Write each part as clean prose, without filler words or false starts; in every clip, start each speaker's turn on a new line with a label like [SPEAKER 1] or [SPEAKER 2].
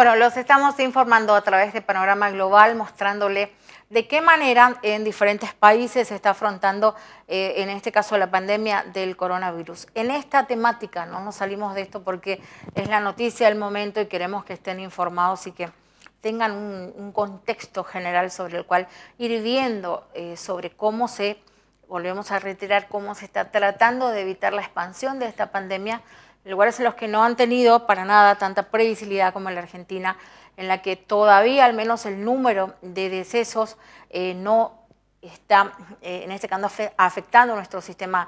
[SPEAKER 1] Bueno, los estamos informando a través de Panorama Global, mostrándole de qué manera en diferentes países se está afrontando, en este caso, la pandemia del coronavirus. En esta temática no nos salimos de esto porque es la noticia del momento y queremos que estén informados y que tengan un contexto general sobre el cual ir viendo sobre cómo volvemos a reiterar, cómo se está tratando de evitar la expansión de esta pandemia en lugares en los que no han tenido para nada tanta previsibilidad como en la Argentina, en la que todavía al menos el número de decesos no está, en este caso, afectando nuestro sistema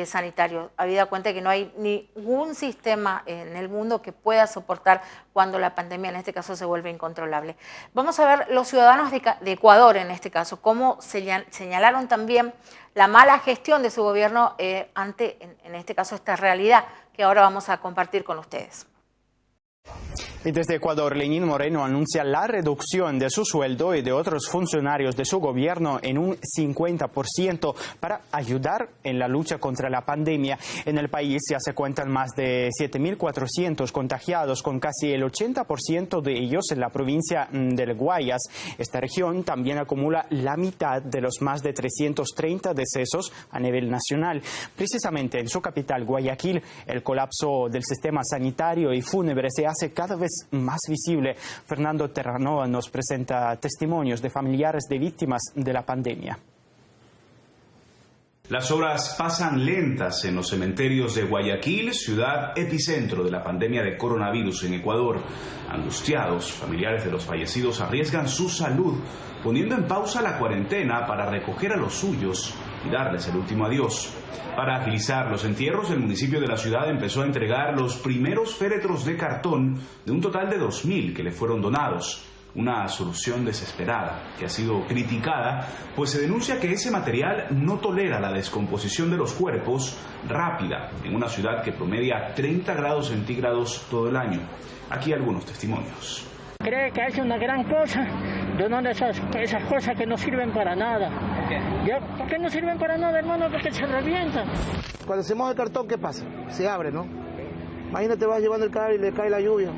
[SPEAKER 1] sanitario. Habida cuenta que no hay ningún sistema en el mundo que pueda soportar cuando la pandemia, en este caso, se vuelve incontrolable. Vamos a ver los ciudadanos de Ecuador, en este caso, cómo señalaron también la mala gestión de su gobierno ante, en este caso, esta realidad que ahora vamos a compartir con ustedes.
[SPEAKER 2] Y desde Ecuador, Lenín Moreno anuncia la reducción de su sueldo y de otros funcionarios de su gobierno en un 50% para ayudar en la lucha contra la pandemia. En el país ya se cuentan más de 7.400 contagiados, con casi el 80% de ellos en la provincia del Guayas. Esta región también acumula la mitad de los más de 330 decesos a nivel nacional. Precisamente en su capital, Guayaquil, el colapso del sistema sanitario y fúnebre se hace cada vez más visible. Fernando Terranova nos presenta testimonios de familiares de víctimas de la pandemia.
[SPEAKER 3] Las horas pasan lentas en los cementerios de Guayaquil, ciudad epicentro de la pandemia de coronavirus en Ecuador. Angustiados, familiares de los fallecidos arriesgan su salud, poniendo en pausa la cuarentena para recoger a los suyos y darles el último adiós. Para agilizar los entierros, el municipio de la ciudad empezó a entregar los primeros féretros de cartón de un total de 2.000 que le fueron donados. Una solución desesperada que ha sido criticada, pues se denuncia que ese material no tolera la descomposición de los cuerpos rápida en una ciudad que promedia 30 grados centígrados todo el año. Aquí algunos testimonios.
[SPEAKER 4] Cree que hace una gran cosa, donando esas cosas que no sirven para nada. ¿Por qué no sirven para nada, hermano? Porque se revientan.
[SPEAKER 5] Cuando se moja el cartón, ¿qué pasa? Se abre, ¿no? Imagínate, vas llevando el carro y le cae la lluvia,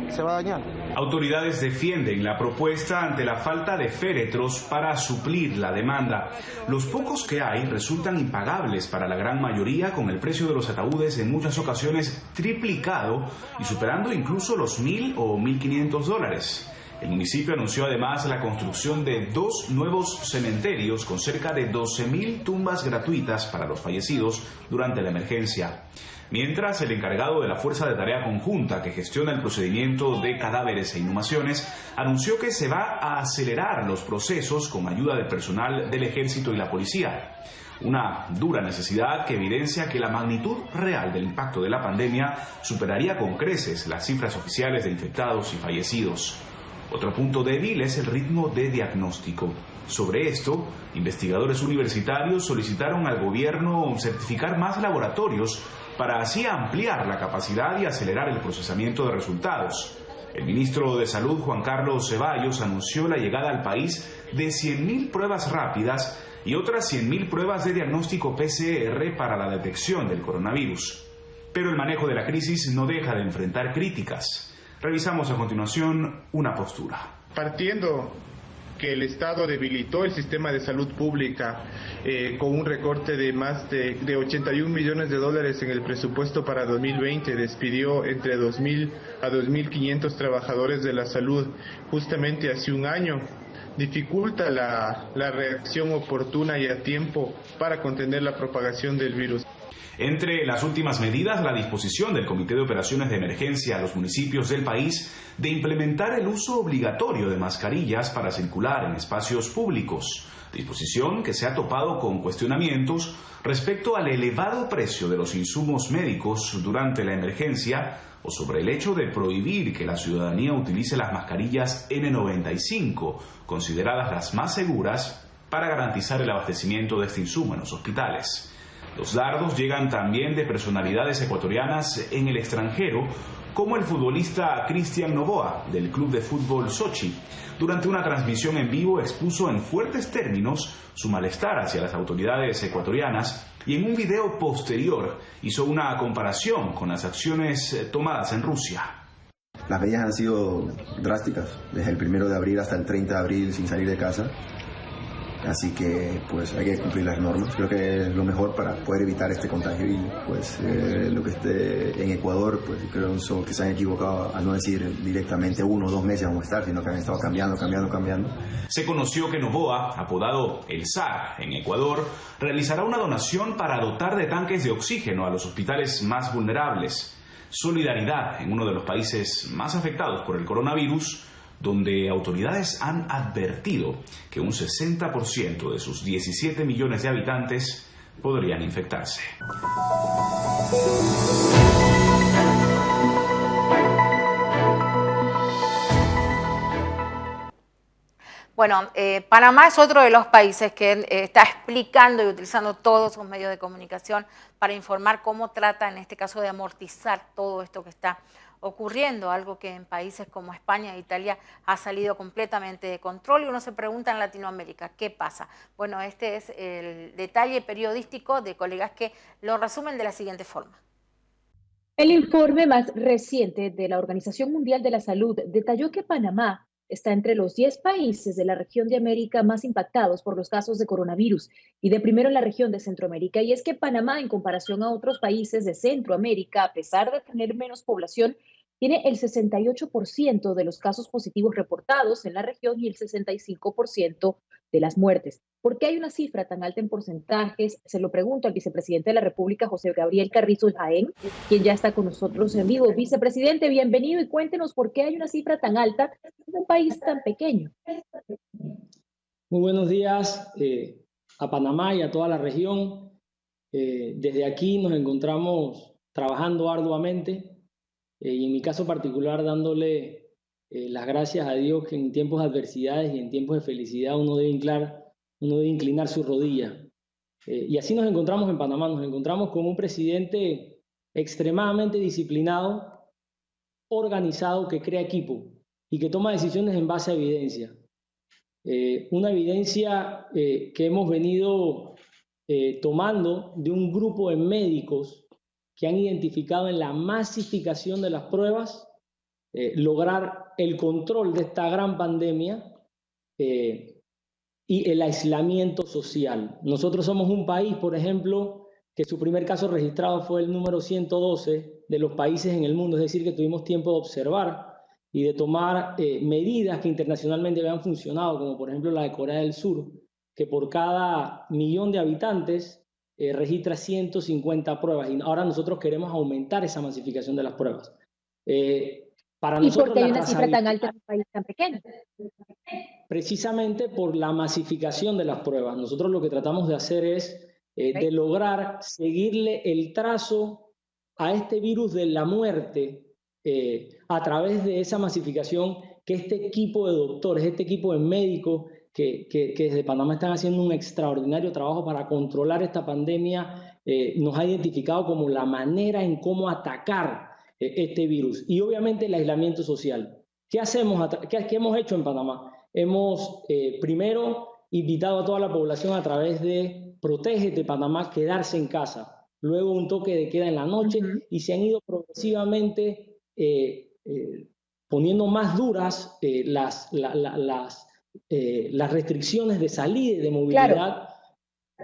[SPEAKER 5] se va a dañar.
[SPEAKER 3] Autoridades defienden la propuesta ante la falta de féretros para suplir la demanda. Los pocos que hay resultan impagables para la gran mayoría, con el precio de los ataúdes en muchas ocasiones triplicado y superando incluso los $1.000 o $1.500. El municipio anunció además la construcción de 2 nuevos cementerios con cerca de 12.000 tumbas gratuitas para los fallecidos durante la emergencia. Mientras, el encargado de la Fuerza de Tarea Conjunta que gestiona el procedimiento de cadáveres e inhumaciones anunció que se va a acelerar los procesos con ayuda del personal del Ejército y la Policía. Una dura necesidad que evidencia que la magnitud real del impacto de la pandemia superaría con creces las cifras oficiales de infectados y fallecidos. Otro punto débil es el ritmo de diagnóstico. Sobre esto, investigadores universitarios solicitaron al gobierno certificar más laboratorios para así ampliar la capacidad y acelerar el procesamiento de resultados. El ministro de Salud, Juan Carlos Ceballos, anunció la llegada al país de 100.000 pruebas rápidas y otras 100.000 pruebas de diagnóstico PCR para la detección del coronavirus. Pero el manejo de la crisis no deja de enfrentar críticas. Revisamos a continuación una postura.
[SPEAKER 6] Partiendo que el Estado debilitó el sistema de salud pública con un recorte de más de 81 millones de dólares en el presupuesto para 2020, despidió entre 2.000 a 2.500 trabajadores de la salud justamente hace un año, dificulta la reacción oportuna y a tiempo para contener la propagación del virus.
[SPEAKER 3] Entre las últimas medidas, la disposición del Comité de Operaciones de Emergencia a los municipios del país de implementar el uso obligatorio de mascarillas para circular en espacios públicos, disposición que se ha topado con cuestionamientos respecto al elevado precio de los insumos médicos durante la emergencia o sobre el hecho de prohibir que la ciudadanía utilice las mascarillas N95, consideradas las más seguras para garantizar el abastecimiento de este insumo en los hospitales. Los dardos llegan también de personalidades ecuatorianas en el extranjero, como el futbolista Cristian Novoa, del club de fútbol Sochi. Durante una transmisión en vivo expuso en fuertes términos su malestar hacia las autoridades ecuatorianas y en un video posterior hizo una comparación con las acciones tomadas en Rusia.
[SPEAKER 7] Las medidas han sido drásticas, desde el 1 de abril hasta el 30 de abril sin salir de casa. Así que pues hay que cumplir las normas. Creo que es lo mejor para poder evitar este contagio y pues lo que esté en Ecuador, pues creo que se han equivocado a no decir directamente 1 o 2 meses vamos a estar, sino que han estado cambiando.
[SPEAKER 3] Se conoció que Noboa, apodado El Zar en Ecuador, realizará una donación para dotar de tanques de oxígeno a los hospitales más vulnerables. Solidaridad en uno de los países más afectados por el coronavirus, donde autoridades han advertido que un 60% de sus 17 millones de habitantes podrían infectarse.
[SPEAKER 1] Bueno, Panamá es otro de los países que está explicando y utilizando todos sus medios de comunicación para informar cómo trata, en este caso, de amortizar todo esto que está ocurriendo, algo que en países como España e Italia ha salido completamente de control, y uno se pregunta en Latinoamérica, ¿qué pasa? Bueno, este es el detalle periodístico de colegas que lo resumen de la siguiente forma.
[SPEAKER 8] El informe más reciente de la Organización Mundial de la Salud detalló que Panamá está entre los 10 países de la región de América más impactados por los casos de coronavirus y de primero en la región de Centroamérica. Y es que Panamá, en comparación a otros países de Centroamérica, a pesar de tener menos población, tiene el 68% de los casos positivos reportados en la región y el 65% de las muertes. ¿Por qué hay una cifra tan alta en porcentajes? Se lo pregunto al vicepresidente de la República, José Gabriel Carrizo Jaén, quien ya está con nosotros en vivo. Vicepresidente, bienvenido y cuéntenos por qué hay una cifra tan alta en un país tan pequeño.
[SPEAKER 9] Muy buenos días a Panamá y a toda la región. Desde aquí nos encontramos trabajando arduamente y en mi caso particular dándole las gracias a Dios que en tiempos de adversidades y en tiempos de felicidad uno debe inclinar su rodilla. Y así nos encontramos en Panamá, nos encontramos con un presidente extremadamente disciplinado, organizado, que crea equipo y que toma decisiones en base a evidencia. Una evidencia que hemos venido tomando de un grupo de médicos que han identificado en la masificación de las pruebas lograr el control de esta gran pandemia y el aislamiento social. Nosotros somos un país, por ejemplo, que su primer caso registrado fue el número 112 de los países en el mundo, es decir, que tuvimos tiempo de observar y de tomar medidas que internacionalmente habían funcionado, como por ejemplo la de Corea del Sur, que por cada 1.000.000 de habitantes registra 150 pruebas, y ahora nosotros queremos aumentar esa masificación de las pruebas. Para
[SPEAKER 8] ¿Y por qué hay una cifra tan alta en un país tan pequeño?
[SPEAKER 9] Precisamente por la masificación de las pruebas. Nosotros lo que tratamos de hacer es de lograr seguirle el trazo a este virus de la muerte a través de esa masificación que este equipo de doctores, este equipo de médicos que desde Panamá están haciendo un extraordinario trabajo para controlar esta pandemia, nos ha identificado como la manera en cómo atacar este virus. Y obviamente el aislamiento social. ¿Qué hacemos? ¿Qué hemos hecho en Panamá? Hemos primero invitado a toda la población a través de Protégete Panamá, quedarse en casa. Luego un toque de queda en la noche y se han ido progresivamente poniendo más duras las restricciones de salida y de movilidad, claro,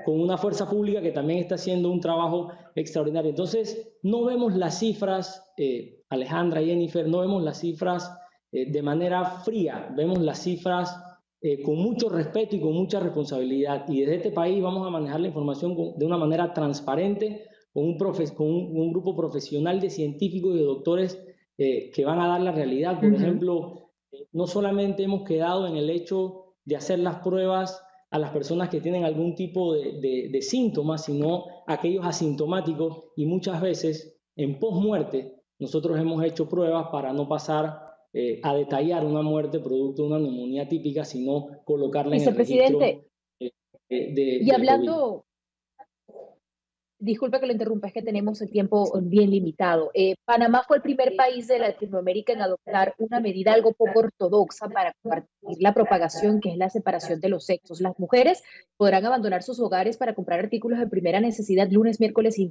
[SPEAKER 9] con una fuerza pública que también está haciendo un trabajo extraordinario. Entonces, no vemos las cifras, Alejandra y Jennifer, no vemos las cifras de manera fría, vemos las cifras con mucho respeto y con mucha responsabilidad. Y desde este país vamos a manejar la información de una manera transparente, con un grupo profesional de científicos y de doctores que van a dar la realidad. Por ejemplo, no solamente hemos quedado en el hecho de hacer las pruebas a las personas que tienen algún tipo de síntomas, sino aquellos asintomáticos, y muchas veces en posmuerte nosotros hemos hecho pruebas para no pasar a detallar una muerte producto de una neumonía típica, sino colocarla en el registro
[SPEAKER 8] y hablando COVID. Disculpe que lo interrumpa, es que tenemos el tiempo bien limitado. Panamá fue el primer país de Latinoamérica en adoptar una medida algo poco ortodoxa para combatir la propagación, que es la separación de los sexos. Las mujeres podrán abandonar sus hogares para comprar artículos de primera necesidad lunes, miércoles y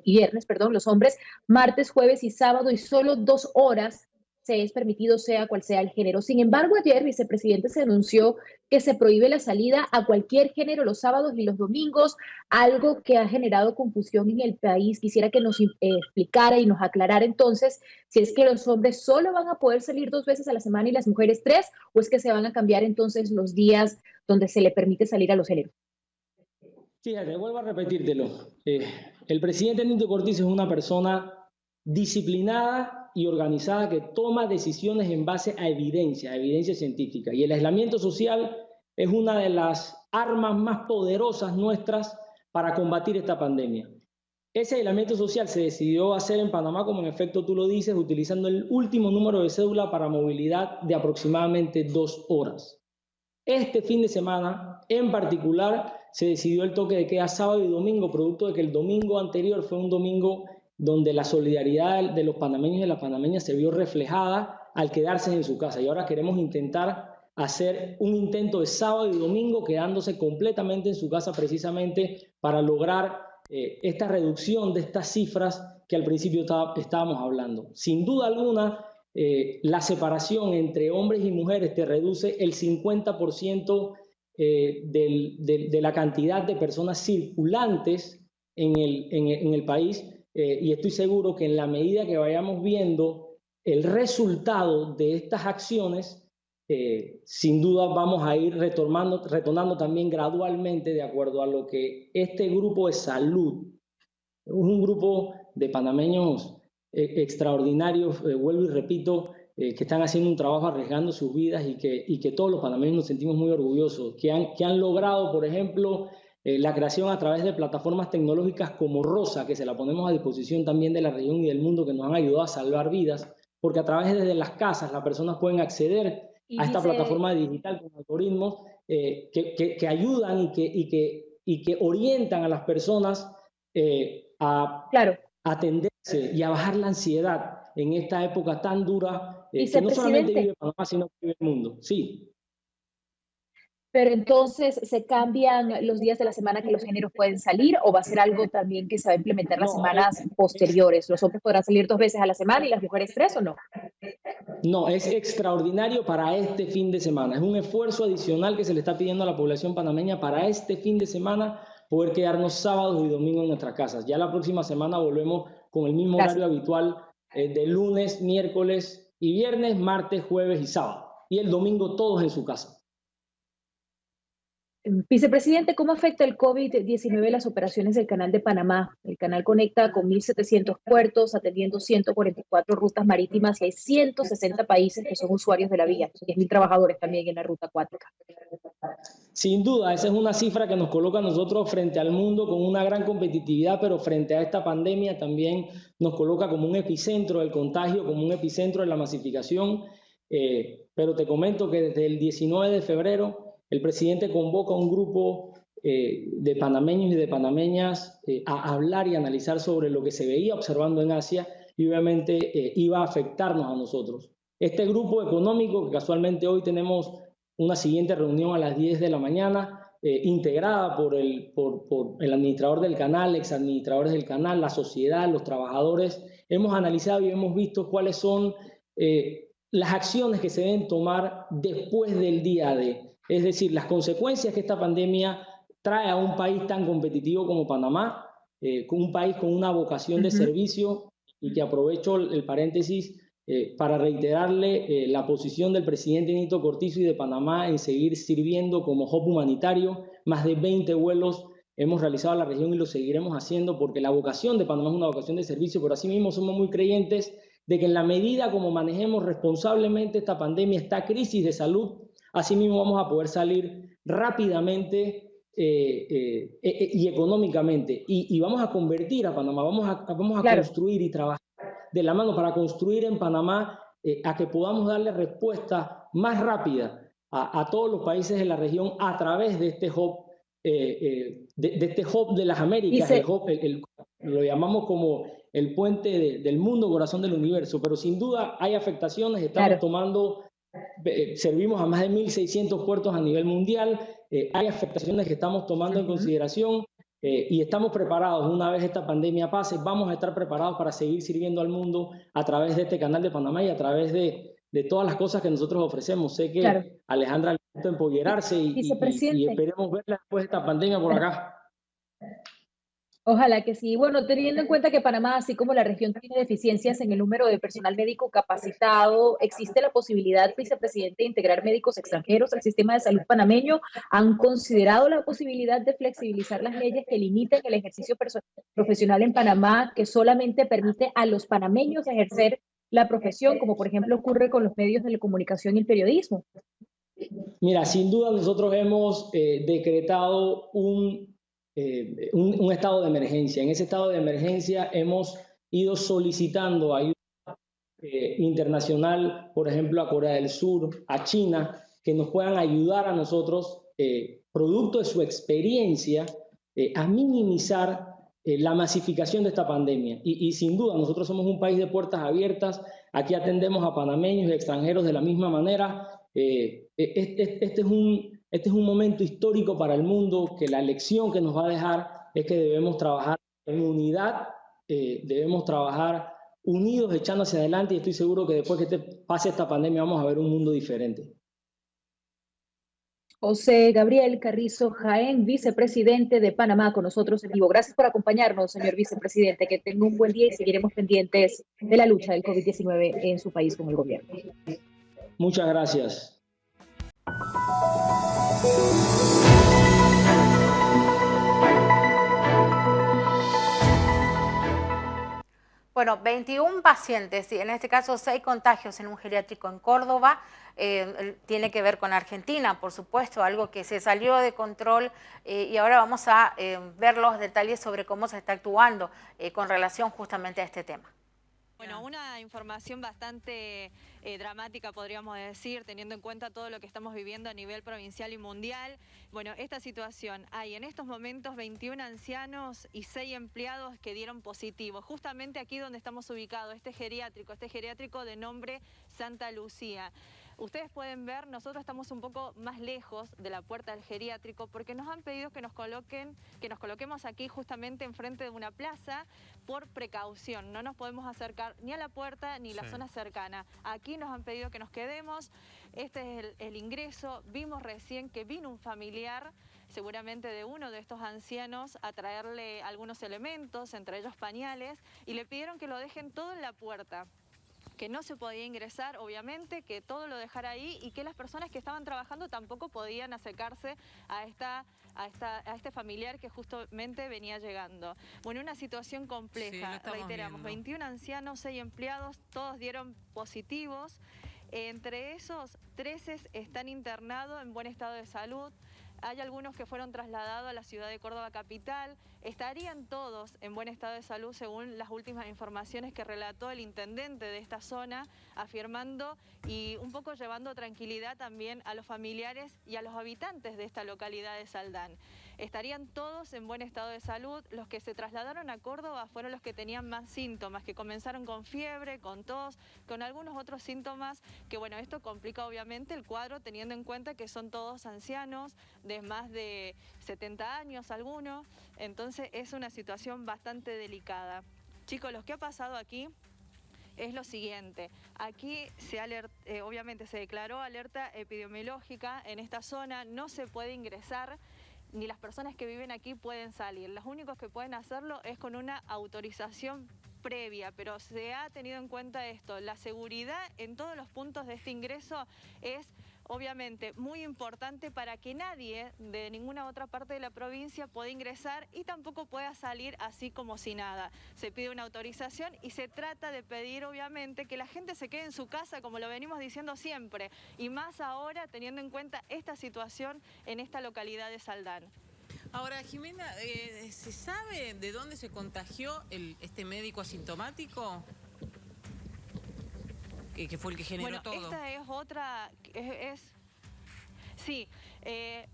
[SPEAKER 8] viernes. Los hombres martes, jueves y sábado, y solo 2 horas se es permitido sea cual sea el género. Sin embargo, ayer, vicepresidente, se anunció que se prohíbe la salida a cualquier género los sábados y los domingos, algo que ha generado confusión en el país. Quisiera que nos explicara y nos aclarara entonces si es que los hombres solo van a poder salir 2 veces a la semana y las mujeres 3, o es que se van a cambiar entonces los días donde se le permite salir a los géneros.
[SPEAKER 9] Fíjate, vuelvo a repetírtelo. El presidente Nito Cortizo es una persona disciplinada y organizada que toma decisiones en base a evidencia científica. Y el aislamiento social es una de las armas más poderosas nuestras para combatir esta pandemia. Ese aislamiento social se decidió hacer en Panamá, como en efecto tú lo dices, utilizando el último número de cédula para movilidad de aproximadamente 2 horas. Este fin de semana, en particular, se decidió el toque de queda sábado y domingo, producto de que el domingo anterior fue un domingo donde la solidaridad de los panameños y de las panameñas se vio reflejada al quedarse en su casa. Y ahora queremos intentar hacer un intento de sábado y domingo quedándose completamente en su casa, precisamente para lograr esta reducción de estas cifras que al principio estábamos hablando. Sin duda alguna, la separación entre hombres y mujeres te reduce el 50% de la cantidad de personas circulantes en el país, y estoy seguro que en la medida que vayamos viendo el resultado de estas acciones, sin duda vamos a ir retornando también gradualmente de acuerdo a lo que este grupo de salud, es un grupo de panameños extraordinarios, vuelvo y repito, que están haciendo un trabajo arriesgando sus vidas y que todos los panameños nos sentimos muy orgullosos, que han logrado, por ejemplo, la creación a través de plataformas tecnológicas como Rosa, que se la ponemos a disposición también de la región y del mundo, que nos han ayudado a salvar vidas, porque a través de las casas las personas pueden acceder a esta plataforma digital con algoritmos que ayudan y que orientan a las personas a atenderse y a bajar la ansiedad en esta época tan dura que no solamente vive Panamá, sino que vive el mundo. Sí.
[SPEAKER 8] Pero entonces, ¿se cambian los días de la semana que los géneros pueden salir, o va a ser algo también que se va a implementar las semanas posteriores? ¿Los hombres podrán salir 2 veces a la semana y las mujeres 3 o no?
[SPEAKER 9] No, es extraordinario para este fin de semana. Es un esfuerzo adicional que se le está pidiendo a la población panameña para este fin de semana poder quedarnos sábados y domingos en nuestras casas. Ya la próxima semana volvemos con el mismo horario habitual de lunes, miércoles y viernes, martes, jueves y sábado. Y el domingo todos en su casa.
[SPEAKER 8] Vicepresidente, ¿cómo afecta el COVID-19 las operaciones del Canal de Panamá? El canal conecta con 1.700 puertos, atendiendo 144 rutas marítimas, y hay 160 países que son usuarios de la vía, 10.000 trabajadores también en la ruta acuática.
[SPEAKER 9] Sin duda, esa es una cifra que nos coloca a nosotros frente al mundo con una gran competitividad, pero frente a esta pandemia también nos coloca como un epicentro del contagio, como un epicentro de la masificación. Pero te comento que desde el 19 de febrero el presidente convoca a un grupo de panameños y de panameñas a hablar y analizar sobre lo que se veía observando en Asia y obviamente iba a afectarnos a nosotros. Este grupo económico, que casualmente hoy tenemos una siguiente reunión a las 10 de la mañana, integrada por el administrador del canal, exadministradores del canal, la sociedad, los trabajadores, hemos analizado y hemos visto cuáles son las acciones que se deben tomar después del día D. Es decir, las consecuencias que esta pandemia trae a un país tan competitivo como Panamá, con un país con una vocación de servicio, y que aprovecho el paréntesis para reiterarle la posición del presidente Nito Cortizo y de Panamá en seguir sirviendo como hub humanitario. Más de 20 vuelos hemos realizado a la región y lo seguiremos haciendo porque la vocación de Panamá es una vocación de servicio, pero asimismo somos muy creyentes de que en la medida como manejemos responsablemente esta pandemia, esta crisis de salud, asimismo vamos a poder salir rápidamente y económicamente y vamos a convertir a Panamá, vamos a construir y trabajar de la mano para construir en Panamá a que podamos darle respuesta más rápida a todos los países de la región a través de este hub, este hub de las Américas, lo llamamos como el puente del mundo, corazón del universo, pero sin duda hay afectaciones, estamos tomando... servimos a más de 1.600 puertos a nivel mundial, hay afectaciones que estamos tomando en consideración, y estamos preparados. Una vez esta pandemia pase, vamos a estar preparados para seguir sirviendo al mundo a través de este canal de Panamá y a través de todas las cosas que nosotros ofrecemos. Sé que claro, Alejandra le gusta empoderarse y esperemos verla después de esta pandemia por acá.
[SPEAKER 8] Ojalá que sí. Bueno, teniendo en cuenta que Panamá, así como la región, tiene deficiencias en el número de personal médico capacitado, ¿existe la posibilidad, vicepresidente, de integrar médicos extranjeros al sistema de salud panameño? ¿Han considerado la posibilidad de flexibilizar las leyes que limiten el ejercicio profesional en Panamá, que solamente permite a los panameños ejercer la profesión, como por ejemplo ocurre con los medios de comunicación y el periodismo?
[SPEAKER 9] Mira, sin duda nosotros hemos decretado un estado de emergencia. En ese estado de emergencia hemos ido solicitando ayuda internacional, por ejemplo, a Corea del Sur, a China, que nos puedan ayudar a nosotros, producto de su experiencia, a minimizar la masificación de esta pandemia. Y sin duda, nosotros somos un país de puertas abiertas. Aquí atendemos a panameños y extranjeros de la misma manera. Este es un momento histórico para el mundo, que la lección que nos va a dejar es que debemos trabajar en unidad, debemos trabajar unidos, echando hacia adelante, y estoy seguro que después que pase esta pandemia vamos a ver un mundo diferente.
[SPEAKER 8] José Gabriel Carrizo Jaén, vicepresidente de Panamá, con nosotros en vivo. Gracias por acompañarnos, señor vicepresidente. Que tenga un buen día y seguiremos pendientes de la lucha del COVID-19 en su país con el gobierno.
[SPEAKER 9] Muchas gracias.
[SPEAKER 1] Bueno, 21 pacientes, y en este caso 6 contagios en un geriátrico en Córdoba. Tiene que ver con Argentina, por supuesto, algo que se salió de control, y ahora vamos a ver los detalles sobre cómo se está actuando con relación justamente a este tema.
[SPEAKER 10] Bueno, una información bastante dramática, podríamos decir, teniendo en cuenta todo lo que estamos viviendo a nivel provincial y mundial. Bueno, esta situación, hay en estos momentos 21 ancianos y 6 empleados que dieron positivo, justamente aquí donde estamos ubicados, este geriátrico de nombre Santa Lucía. Ustedes pueden ver, nosotros estamos un poco más lejos de la puerta del geriátrico porque nos han pedido que nos coloquemos aquí justamente enfrente de una plaza por precaución. No nos podemos acercar ni a la puerta ni la zona cercana. Aquí nos han pedido que nos quedemos. Este es el ingreso. Vimos recién que vino un familiar, seguramente de uno de estos ancianos, a traerle algunos elementos, entre ellos pañales, y le pidieron que lo dejen todo en la puerta, que no se podía ingresar, obviamente, que todo lo dejara ahí y que las personas que estaban trabajando tampoco podían acercarse a este familiar que justamente venía llegando. Bueno, una situación compleja, sí, reiteramos, 21 ancianos, 6 empleados, todos dieron positivos. Entre esos, 13 están internados en buen estado de salud. Hay algunos que fueron trasladados a la ciudad de Córdoba capital. Estarían todos en buen estado de salud según las últimas informaciones que relató el intendente de esta zona, afirmando y un poco llevando tranquilidad también a los familiares y a los habitantes de esta localidad de Saldán. Estarían todos en buen estado de salud. Los que se trasladaron a Córdoba fueron los que tenían más síntomas, que comenzaron con fiebre, con tos, con algunos otros síntomas, que bueno, esto complica obviamente el cuadro teniendo en cuenta que son todos ancianos, de más de 70 años algunos, entonces es una situación bastante delicada. Chicos, lo que ha pasado aquí es lo siguiente. Aquí obviamente se declaró alerta epidemiológica en esta zona, no se puede ingresar, ni las personas que viven aquí pueden salir. Los únicos que pueden hacerlo es con una autorización previa, pero se ha tenido en cuenta esto. La seguridad en todos los puntos de este ingreso es obviamente muy importante para que nadie de ninguna otra parte de la provincia pueda ingresar y tampoco pueda salir así como si nada. Se pide una autorización y se trata de pedir obviamente que la gente se quede en su casa, como lo venimos diciendo siempre, y más ahora teniendo en cuenta esta situación en esta localidad de Saldán.
[SPEAKER 11] Ahora, Jimena, ¿se sabe de dónde se contagió este médico asintomático? Que fue el que generó todo.
[SPEAKER 10] Esta es otra, Sí,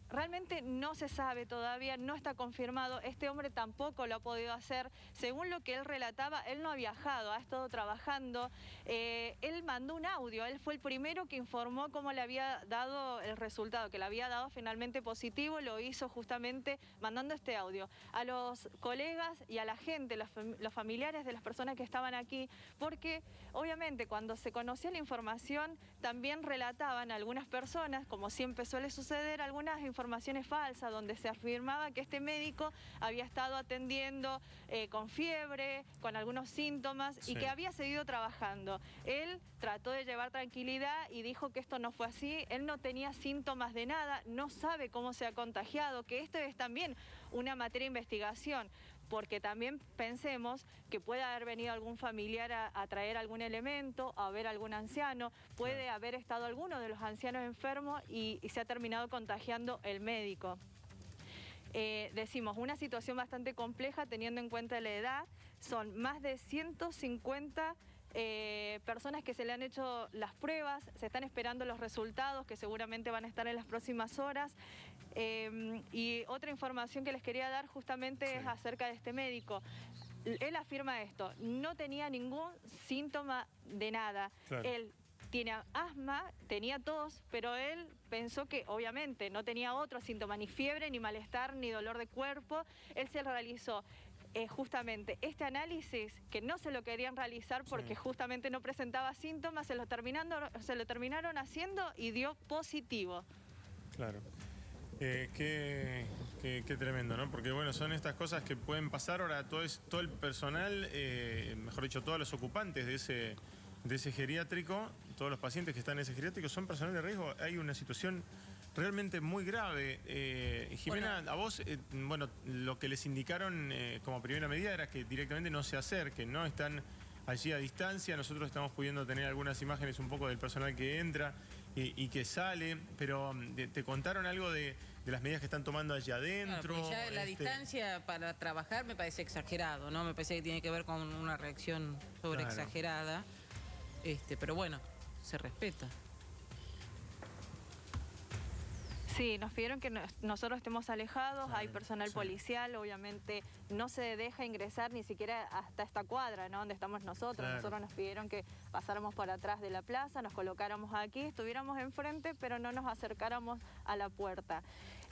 [SPEAKER 10] realmente no se sabe todavía, no está confirmado. Este hombre tampoco lo ha podido hacer. Según lo que él relataba, él no ha viajado, ha estado trabajando. Él mandó un audio, él fue el primero que informó cómo le había dado el resultado, que le había dado finalmente positivo. Lo hizo justamente mandando este audio a los colegas y a la gente, los familiares de las personas que estaban aquí, porque obviamente cuando se conocía la información también relataban algunas personas, como siempre suele suceder, algunas informaciones falsas donde se afirmaba que este médico había estado atendiendo con fiebre, con algunos síntomas y que había seguido trabajando. Él trató de llevar tranquilidad y dijo que esto no fue así, él no tenía síntomas de nada, no sabe cómo se ha contagiado, que esto es también una materia de investigación, porque también pensemos que puede haber venido algún familiar a traer algún elemento, a ver algún anciano, puede haber estado alguno de los ancianos enfermos y se ha terminado contagiando el médico. Decimos, una situación bastante compleja teniendo en cuenta la edad, son más de 150 personas que se le han hecho las pruebas, se están esperando los resultados que seguramente van a estar en las próximas horas. Y otra información que les quería dar justamente es acerca de este médico. Él afirma esto, no tenía ningún síntoma de nada. Él tiene asma, tenía tos, pero él pensó que obviamente no tenía otro síntoma, ni fiebre, ni malestar, ni dolor de cuerpo. Él se realizó justamente este análisis, que no se lo querían realizar porque justamente no presentaba síntomas, se lo terminaron haciendo y dio positivo.
[SPEAKER 12] Claro. Qué tremendo, ¿no? Porque bueno, son estas cosas que pueden pasar. Ahora todo el personal, mejor dicho, todos los ocupantes de ese geriátrico, todos los pacientes que están en ese geriátrico son personal de riesgo. Hay una situación realmente muy grave. Jimena, a vos, bueno, lo que les indicaron como primera medida era que directamente no se acerquen, ¿no? Están allí a distancia. Nosotros estamos pudiendo tener algunas imágenes un poco del personal que entra y que sale, pero ¿te contaron algo de las medidas que están tomando allí adentro?
[SPEAKER 11] Claro, ya la distancia para trabajar me parece exagerado, ¿no? Me parece que tiene que ver con una reacción sobreexagerada. Pero bueno, se respeta.
[SPEAKER 10] Sí, nos pidieron que nosotros estemos alejados, hay personal policial, obviamente no se deja ingresar ni siquiera hasta esta cuadra, ¿no? Donde estamos nosotros. Nosotros nos pidieron que pasáramos por atrás de la plaza, nos colocáramos aquí, estuviéramos enfrente, pero no nos acercáramos a la puerta.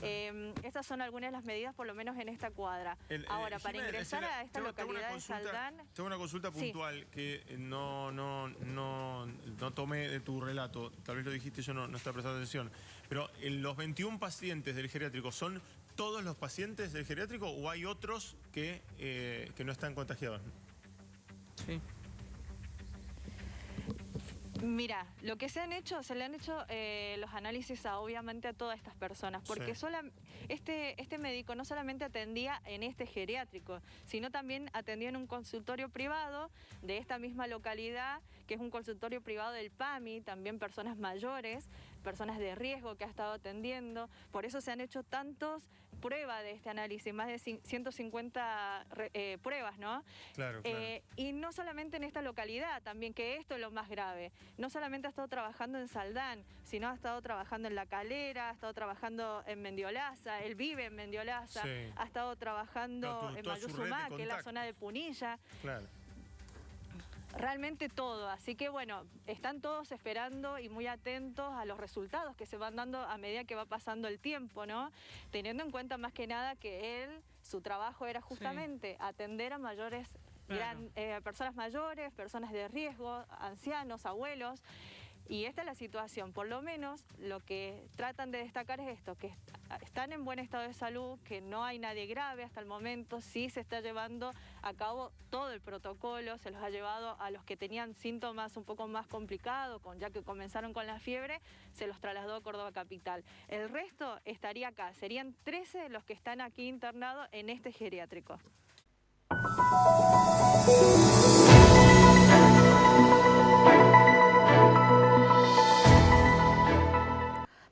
[SPEAKER 10] Estas son algunas de las medidas, por lo menos en esta cuadra. Ahora, para ingresar a esta localidad de Saldán...
[SPEAKER 12] Tengo una consulta puntual que no tomé de tu relato, tal vez lo dijiste, yo no estaba prestando atención, pero los 21 pacientes del geriátrico, ¿son todos los pacientes del geriátrico o hay otros que no están contagiados?
[SPEAKER 11] Sí.
[SPEAKER 10] Mira, lo que se le han hecho los análisis obviamente a todas estas personas, porque este médico no solamente atendía en este geriátrico, sino también atendía en un consultorio privado de esta misma localidad, que es un consultorio privado del PAMI, también personas mayores, personas de riesgo que ha estado atendiendo. Por eso se han hecho tantas pruebas de este análisis, más de 150 pruebas, ¿no?
[SPEAKER 12] Claro.
[SPEAKER 10] Y no solamente en esta localidad, también, que esto es lo más grave. No solamente ha estado trabajando en Saldán, sino ha estado trabajando en La Calera, ha estado trabajando en Mendiolaza, él vive en Mendiolaza, ha estado trabajando en Mayuzumá, que es la zona de Punilla.
[SPEAKER 12] Claro.
[SPEAKER 10] Realmente todo, así que bueno, están todos esperando y muy atentos a los resultados que se van dando a medida que va pasando el tiempo, ¿no? Teniendo en cuenta más que nada que su trabajo era justamente atender a mayores, personas mayores, personas de riesgo, ancianos, abuelos. Y esta es la situación, por lo menos lo que tratan de destacar es esto, que están en buen estado de salud, que no hay nadie grave hasta el momento, sí se está llevando a cabo todo el protocolo, se los ha llevado a los que tenían síntomas un poco más complicados, ya que comenzaron con la fiebre, se los trasladó a Córdoba Capital. El resto estaría acá, serían 13 los que están aquí internados en este geriátrico.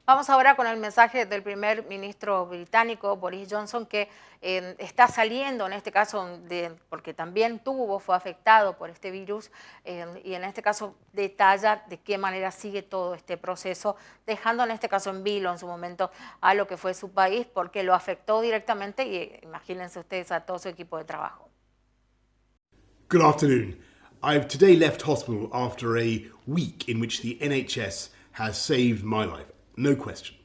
[SPEAKER 1] Vamos ahora con el mensaje del primer ministro británico, Boris Johnson, que está saliendo en este caso, porque también fue afectado por este virus, y en este caso detalla de qué manera sigue todo este proceso, dejando en este caso en vilo en su momento a lo que fue su país, porque lo afectó directamente y imagínense ustedes a todo su equipo de trabajo.
[SPEAKER 13] Good afternoon. I've today left hospital after a week in which the NHS has saved my life. No question.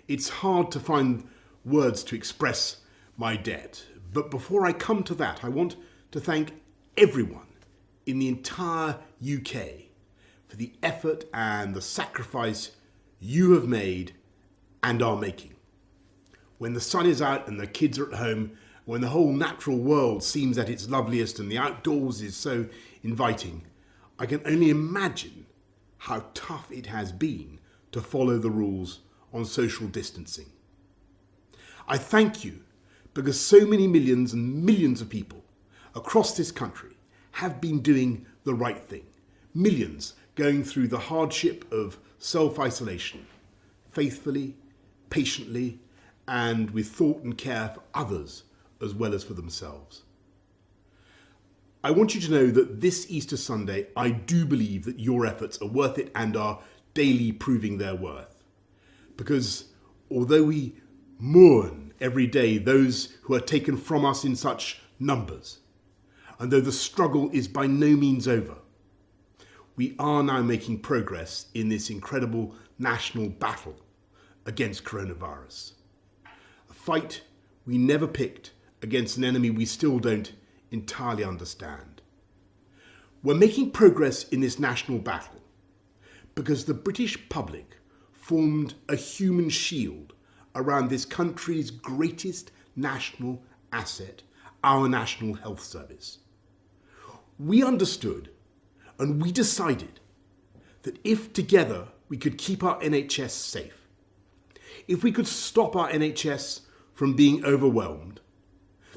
[SPEAKER 13] It's hard to find words to express my debt, but before I come to that, I want to thank everyone in the entire UK for the effort and the sacrifice you have made and are making. When the sun is out and the kids are at home, when the whole natural world seems at its loveliest and the outdoors is so inviting, I can only imagine how tough it has been to follow the rules on social distancing. I thank you because so many millions and millions of people across this country have been doing the right thing. Millions going through the hardship of self-isolation, faithfully, patiently, and with thought and care for others as well as for themselves. I want you to know that this Easter Sunday, I do believe that your efforts are worth it and are daily proving their worth. Because although we mourn every day those who are taken from us in such numbers, and though the struggle is by no means over, we are now making progress in this incredible national battle against coronavirus. A fight we never picked against an enemy we still don't entirely understand. We're making progress in this national battle because the British public formed a human shield around this country's greatest national asset, our National Health Service. We understood and we decided that if together we could keep our NHS safe, if we could stop our NHS from being overwhelmed,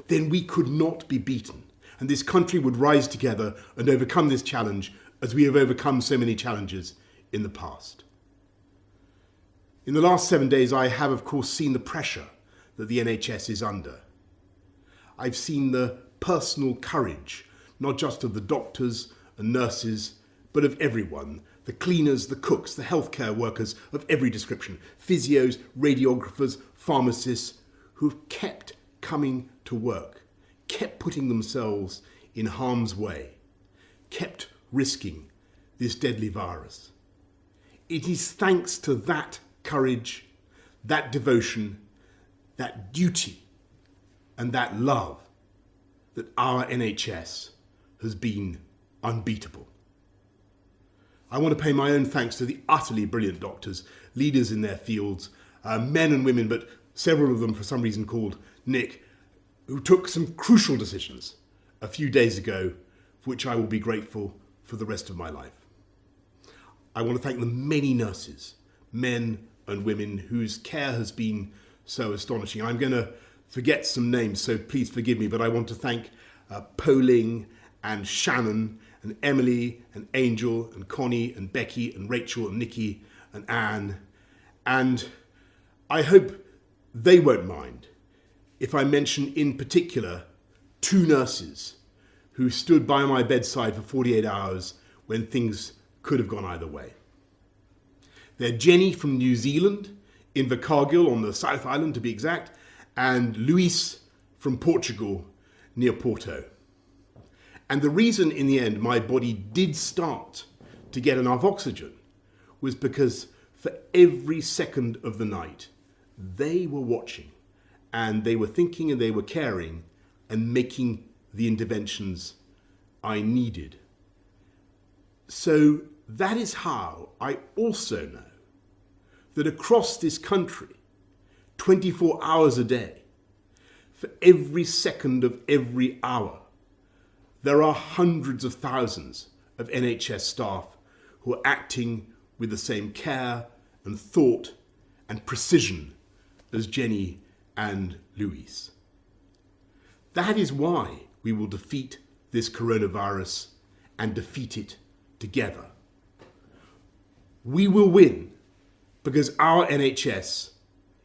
[SPEAKER 13] then we could not be beaten, and this country would rise together and overcome this challenge as we have overcome so many challenges in the past. In the last 7 days, I have, of course, seen the pressure that the NHS is under. I've seen the personal courage, not just of the doctors and nurses, but of everyone, the cleaners, the cooks, the healthcare workers of every description, physios, radiographers, pharmacists, who've kept coming to work, kept putting themselves in harm's way, kept risking this deadly virus. It is thanks to that courage, that devotion, that duty, and that love that our NHS has been unbeatable. I want to pay my own thanks to the utterly brilliant doctors, leaders in their fields, men and women, but several of them for some reason called Nick, who took some crucial decisions a few days ago, for which I will be grateful for the rest of my life. I want to thank the many nurses, men and women, whose care has been so astonishing. I'm going to forget some names, so please forgive me, but I want to thank Poling and Shannon and Emily and Angel and Connie and Becky and Rachel and Nikki and Anne. And I hope they won't mind if I mention in particular 2 nurses who stood by my bedside for 48 hours when things could have gone either way. They're Jenny from New Zealand, Invercargill on the South Island to be exact, and Luis from Portugal near Porto. And the reason in the end my body did start to get enough oxygen was because for every second of the night, they were watching and they were thinking and they were caring and making the interventions I needed. So that is how I also know that across this country, 24 hours a day, for every second of every hour, there are hundreds of thousands of NHS staff who are acting with the same care and thought and precision as Jenny and Luis. That is why we will defeat this coronavirus and defeat it together. We will win because our NHS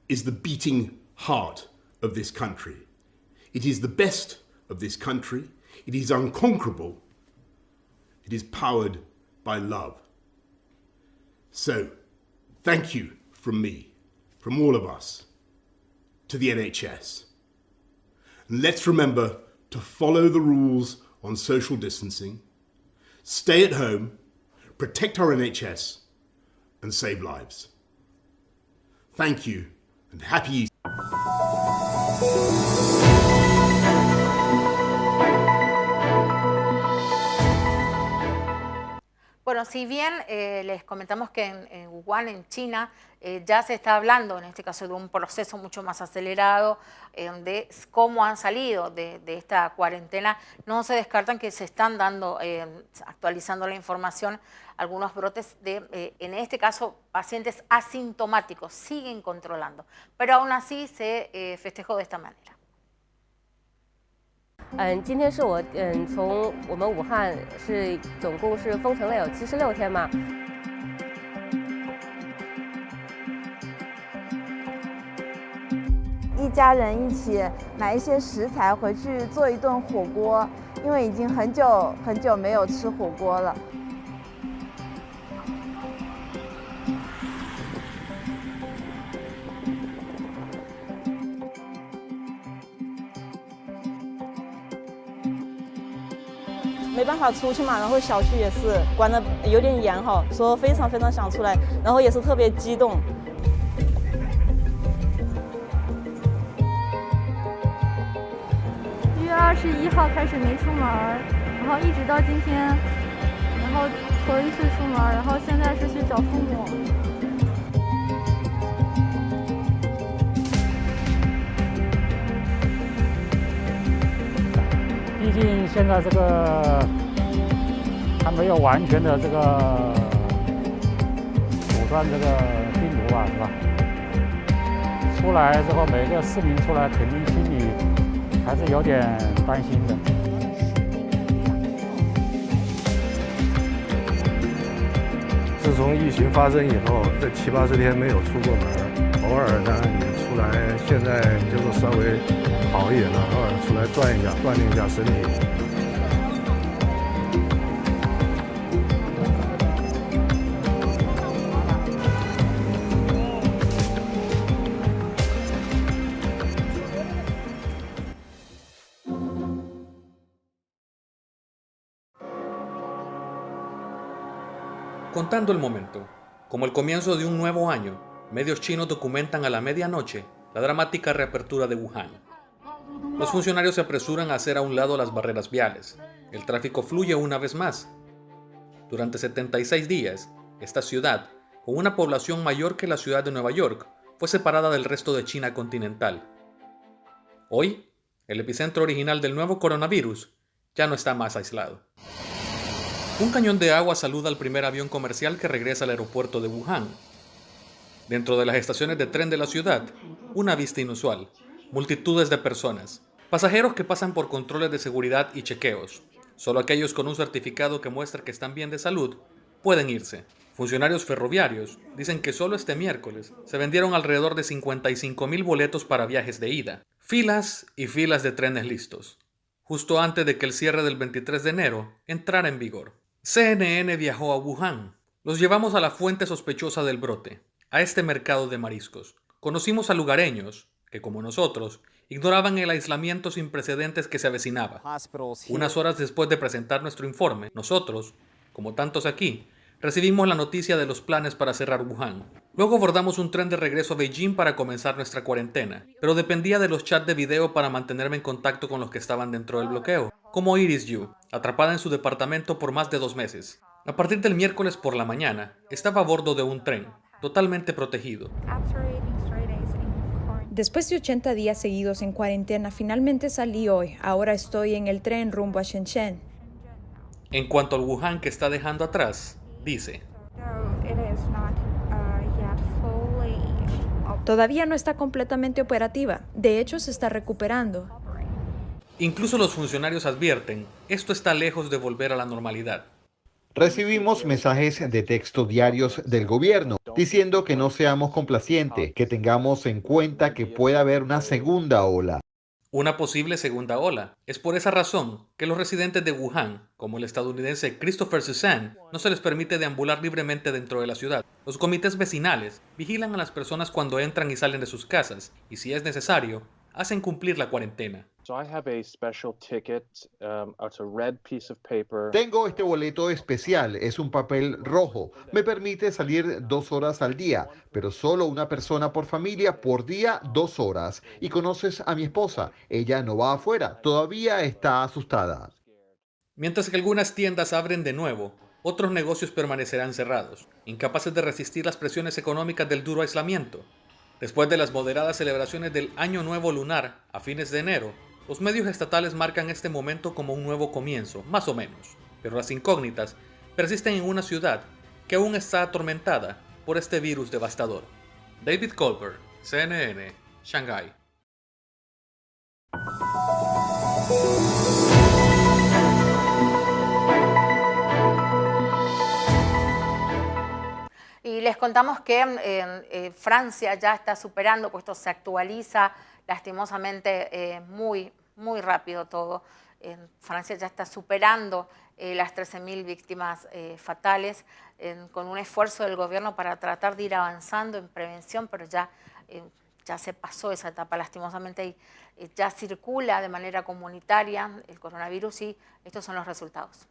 [SPEAKER 13] is the beating heart of this country. It is the best of this country. It is unconquerable. It is powered by love. So, thank you from me, from all of us, to the NHS. And let's remember to follow the rules on social distancing, stay at home, protect our NHS, and save lives. Thank you, and happy Easter.
[SPEAKER 1] Bueno, si bien les comentamos que en Wuhan, en China, ya se está hablando, en este caso, de un proceso mucho más acelerado de cómo han salido de esta cuarentena, no se descartan que se están dando, actualizando la información, algunos brotes de, en este caso, pacientes asintomáticos, siguen controlando, pero aún así se festejó de esta manera.
[SPEAKER 14] 今天是我从我们武汉是总共是封城了有76天嘛。
[SPEAKER 15] 一家人一起买一些食材回去做一顿火锅，因为已经很久没有吃火锅了。
[SPEAKER 16] 没办法出去嘛，然后小区也是关得有点严哈，说非常想出来，然后也是特别激动。1月21号开始没出门，然后一直到今天，然后头一次出门，然后现在是去找父母。
[SPEAKER 17] 毕竟现在这个还没有完全的这个阻断这个病毒吧，是吧？出来之后，每个市民出来肯定心里还是有点担心的。
[SPEAKER 18] 自从疫情发生以后，这7、80天没有出过门，偶尔呢也出来，现在就是稍微 好一点了，偶尔出来转一下，锻炼一下身体。
[SPEAKER 19] Contando el momento, como el comienzo de un nuevo año, medios chinos documentan a la medianoche la dramática reapertura de Wuhan. Los funcionarios se apresuran a hacer a un lado las barreras viales. El tráfico fluye una vez más. Durante 76 días, esta ciudad, con una población mayor que la ciudad de Nueva York, fue separada del resto de China continental. Hoy, el epicentro original del nuevo coronavirus ya no está más aislado. Un cañón de agua saluda al primer avión comercial que regresa al aeropuerto de Wuhan. Dentro de las estaciones de tren de la ciudad, una vista inusual. Multitudes de personas, pasajeros que pasan por controles de seguridad y chequeos. Solo aquellos con un certificado que muestra que están bien de salud pueden irse. Funcionarios ferroviarios dicen que solo este miércoles se vendieron alrededor de 55,000 boletos para viajes de ida. Filas y filas de trenes listos, justo antes de que el cierre del 23 de enero entrara en vigor. CNN viajó a Wuhan. Los llevamos a la fuente sospechosa del brote, a este mercado de mariscos. Conocimos a lugareños que, como nosotros, ignoraban el aislamiento sin precedentes que se avecinaba. Unas horas después de presentar nuestro informe, nosotros, como tantos aquí, recibimos la noticia de los planes para cerrar Wuhan. Luego abordamos un tren de regreso a Beijing para comenzar nuestra cuarentena, pero dependía de los chats de video para mantenerme en contacto con los que estaban dentro del bloqueo, como Iris Yu, atrapada en su departamento por más de 2 meses. A partir del miércoles por la mañana, estaba a bordo de un tren, totalmente protegido.
[SPEAKER 20] Después de 80 días seguidos en cuarentena, finalmente salí hoy. Ahora estoy en el tren rumbo a Shenzhen.
[SPEAKER 19] En cuanto al Wuhan que está dejando atrás, dice:
[SPEAKER 20] Todavía no está completamente operativa. De hecho, se está recuperando.
[SPEAKER 19] Incluso los funcionarios advierten, esto está lejos de volver a la normalidad.
[SPEAKER 21] Recibimos mensajes de texto diarios del gobierno diciendo que no seamos complacientes, que tengamos en cuenta que puede haber una segunda ola.
[SPEAKER 19] Una posible segunda ola. Es por esa razón que los residentes de Wuhan, como el estadounidense Christopher Suzanne, no se les permite deambular libremente dentro de la ciudad. Los comités vecinales vigilan a las personas cuando entran y salen de sus casas y, si es necesario, hacen cumplir la cuarentena.
[SPEAKER 21] Tengo este boleto especial, es un papel rojo. Me permite salir 2 horas al día, pero solo una persona por familia por día 2 horas. Y conoces a mi esposa, ella no va afuera, todavía está asustada.
[SPEAKER 19] Mientras que algunas tiendas abren de nuevo, otros negocios permanecerán cerrados, incapaces de resistir las presiones económicas del duro aislamiento. Después de las moderadas celebraciones del Año Nuevo Lunar a fines de enero, los medios estatales marcan este momento como un nuevo comienzo, más o menos, pero las incógnitas persisten en una ciudad que aún está atormentada por este virus devastador. David Colbert, CNN, Shanghái.
[SPEAKER 1] Y les contamos que Francia ya está superando, pues esto se actualiza lastimosamente muy rápido todo. Francia ya está superando las 13.000 víctimas fatales con un esfuerzo del gobierno para tratar de ir avanzando en prevención, pero ya se pasó esa etapa lastimosamente y ya circula de manera comunitaria el coronavirus y estos son los resultados.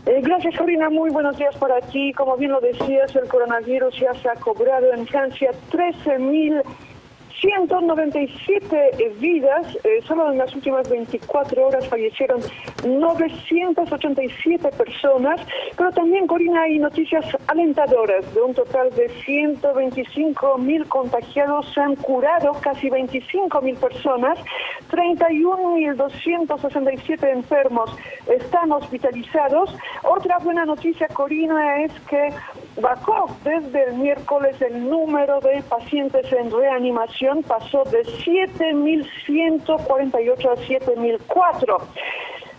[SPEAKER 22] Gracias, Corina. Muy buenos días para ti. Como bien lo decías, el coronavirus ya se ha cobrado en Francia 13.197 vidas. Solo en las últimas 24 horas fallecieron 987 personas. Pero también, Corina, hay noticias alentadoras. De un total de 125.000 contagiados, se han curado casi 25.000 personas. 31.267 enfermos están hospitalizados. Otra buena noticia, Corina, es que bajó desde el miércoles el número de pacientes en reanimación, pasó de 7.148 a 7.004.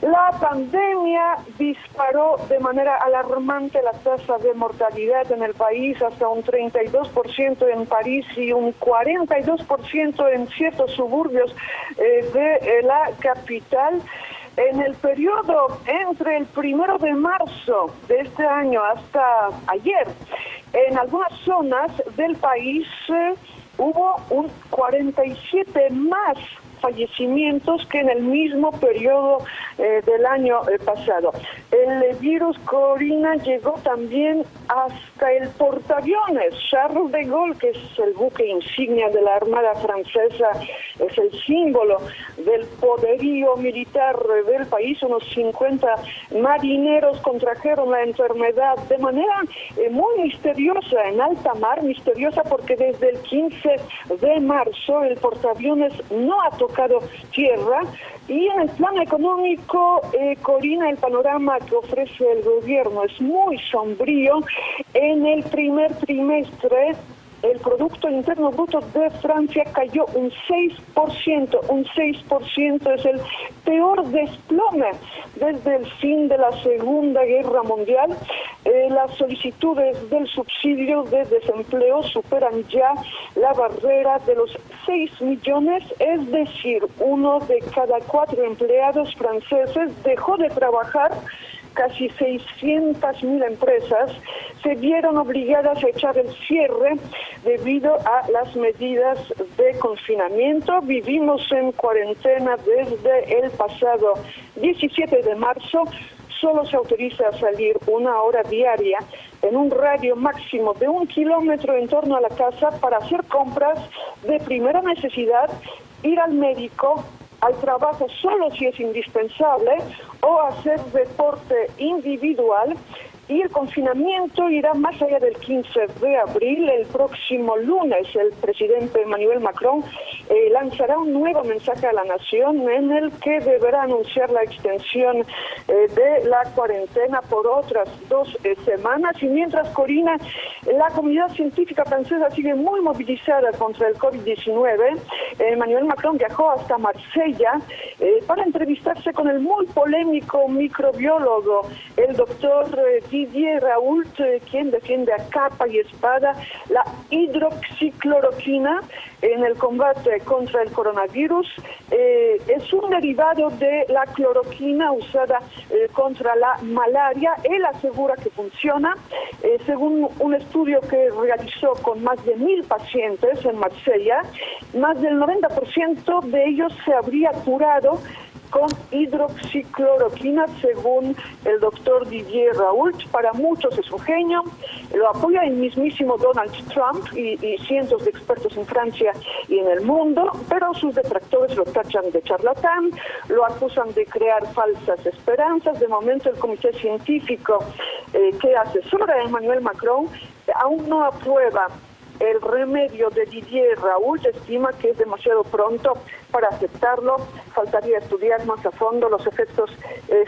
[SPEAKER 22] La pandemia disparó de manera alarmante la tasa de mortalidad en el país hasta un 32% en París y un 42% en ciertos suburbios de la capital. En el periodo entre el 1 de marzo de este año hasta ayer, en algunas zonas del país hubo un 47 más fallecimientos que en el mismo periodo del año pasado. El virus, Corina, llegó también hasta el portaaviones Charles de Gaulle, que es el buque insignia de la Armada Francesa, es el símbolo del poderío militar del país. Unos 50 marineros contrajeron la enfermedad de manera muy misteriosa, en alta mar, misteriosa porque desde el 15 de marzo el portaaviones no ha tocado tierra. Y en el plano económico, Corina, el panorama que ofrece el gobierno es muy sombrío. En el primer trimestre, el Producto Interno Bruto de Francia cayó un 6%. Un 6% es el peor desplome desde el fin de la Segunda Guerra Mundial. Las solicitudes del subsidio de desempleo superan ya la barrera de los 6 millones, es decir, 1 de cada 4 empleados franceses dejó de trabajar. Casi 600.000 empresas se vieron obligadas a echar el cierre debido a las medidas de confinamiento. Vivimos en cuarentena desde el pasado 17 de marzo. Solo se autoriza a salir 1 hora diaria en un radio máximo de 1 kilómetro en torno a la casa para hacer compras de primera necesidad, ir al médico, al trabajo solo si es indispensable o hacer deporte individual. Y el confinamiento irá más allá del 15 de abril. El próximo lunes el presidente Emmanuel Macron lanzará un nuevo mensaje a la nación en el que deberá anunciar la extensión de la cuarentena por otras 2 semanas. Y mientras, Corina, la comunidad científica francesa sigue muy movilizada contra el COVID-19, Emmanuel Macron viajó hasta Marsella para entrevistarse con el muy polémico microbiólogo, el doctor Didier Raoult, quien defiende a capa y espada la hidroxicloroquina en el combate contra el coronavirus. Es un derivado de la cloroquina usada contra la malaria. Él asegura que funciona. Según un estudio que realizó con más de 1.000 pacientes en Marsella, más del 90% de ellos se habría curado con hidroxicloroquina, según el doctor Didier Raoult. Para muchos es un genio, lo apoya el mismísimo Donald Trump y cientos de expertos en Francia y en el mundo, pero sus detractores lo tachan de charlatán, lo acusan de crear falsas esperanzas. De momento, el comité científico que asesora a Emmanuel Macron aún no aprueba el remedio de Didier Raoult. Estima que es demasiado pronto para aceptarlo. Faltaría estudiar más a fondo los efectos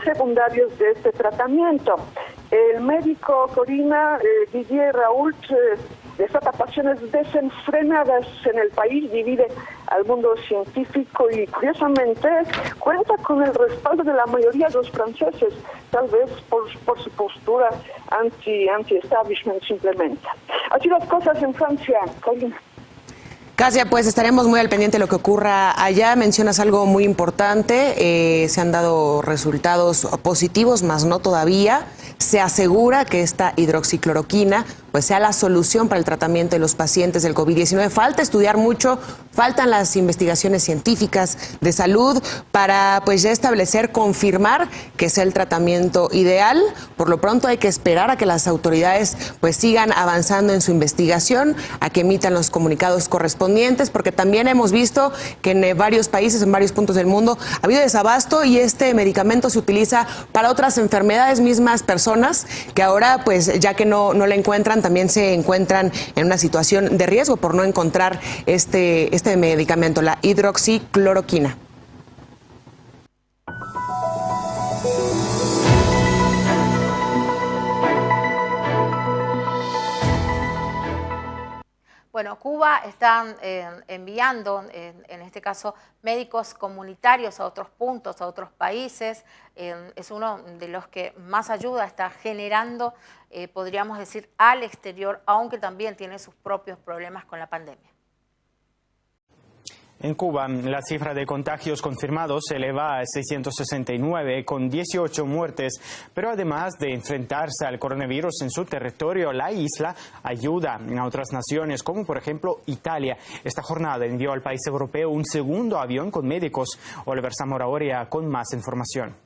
[SPEAKER 22] secundarios de este tratamiento. El médico, Corina, Didier Raoult, desata pasiones desenfrenadas en el país, divide al mundo científico y, curiosamente, cuenta con el respaldo de la mayoría de los franceses, tal vez por su postura anti-establishment simplemente. Así las cosas en Francia, Karina.
[SPEAKER 2] Casia, pues estaremos muy al pendiente de lo que ocurra allá. Mencionas algo muy importante, se han dado resultados positivos, mas no todavía. Se asegura que esta hidroxicloroquina pues sea la solución para el tratamiento de los pacientes del COVID-19. Falta estudiar mucho, faltan las investigaciones científicas de salud para pues ya establecer, confirmar que sea el tratamiento ideal. Por lo pronto hay que esperar a que las autoridades pues sigan avanzando en su investigación, a que emitan los comunicados correspondientes, porque también hemos visto que en varios países, en varios puntos del mundo, ha habido desabasto y este medicamento se utiliza para otras enfermedades, mismas personas que ahora pues ya que no le encuentran, también se encuentran en una situación de riesgo por no encontrar este medicamento, la hidroxicloroquina.
[SPEAKER 1] Bueno, Cuba está enviando, en este caso, médicos comunitarios a otros puntos, a otros países. Es uno de los que más ayuda está generando, podríamos decir, al exterior, aunque también tiene sus propios problemas con la pandemia.
[SPEAKER 4] En Cuba, la cifra de contagios confirmados se eleva a 669, con 18 muertes, pero además de enfrentarse al coronavirus en su territorio, la isla ayuda a otras naciones, como por ejemplo Italia. Esta jornada envió al país europeo un segundo avión con médicos. Oliver Zamora Oria con más información.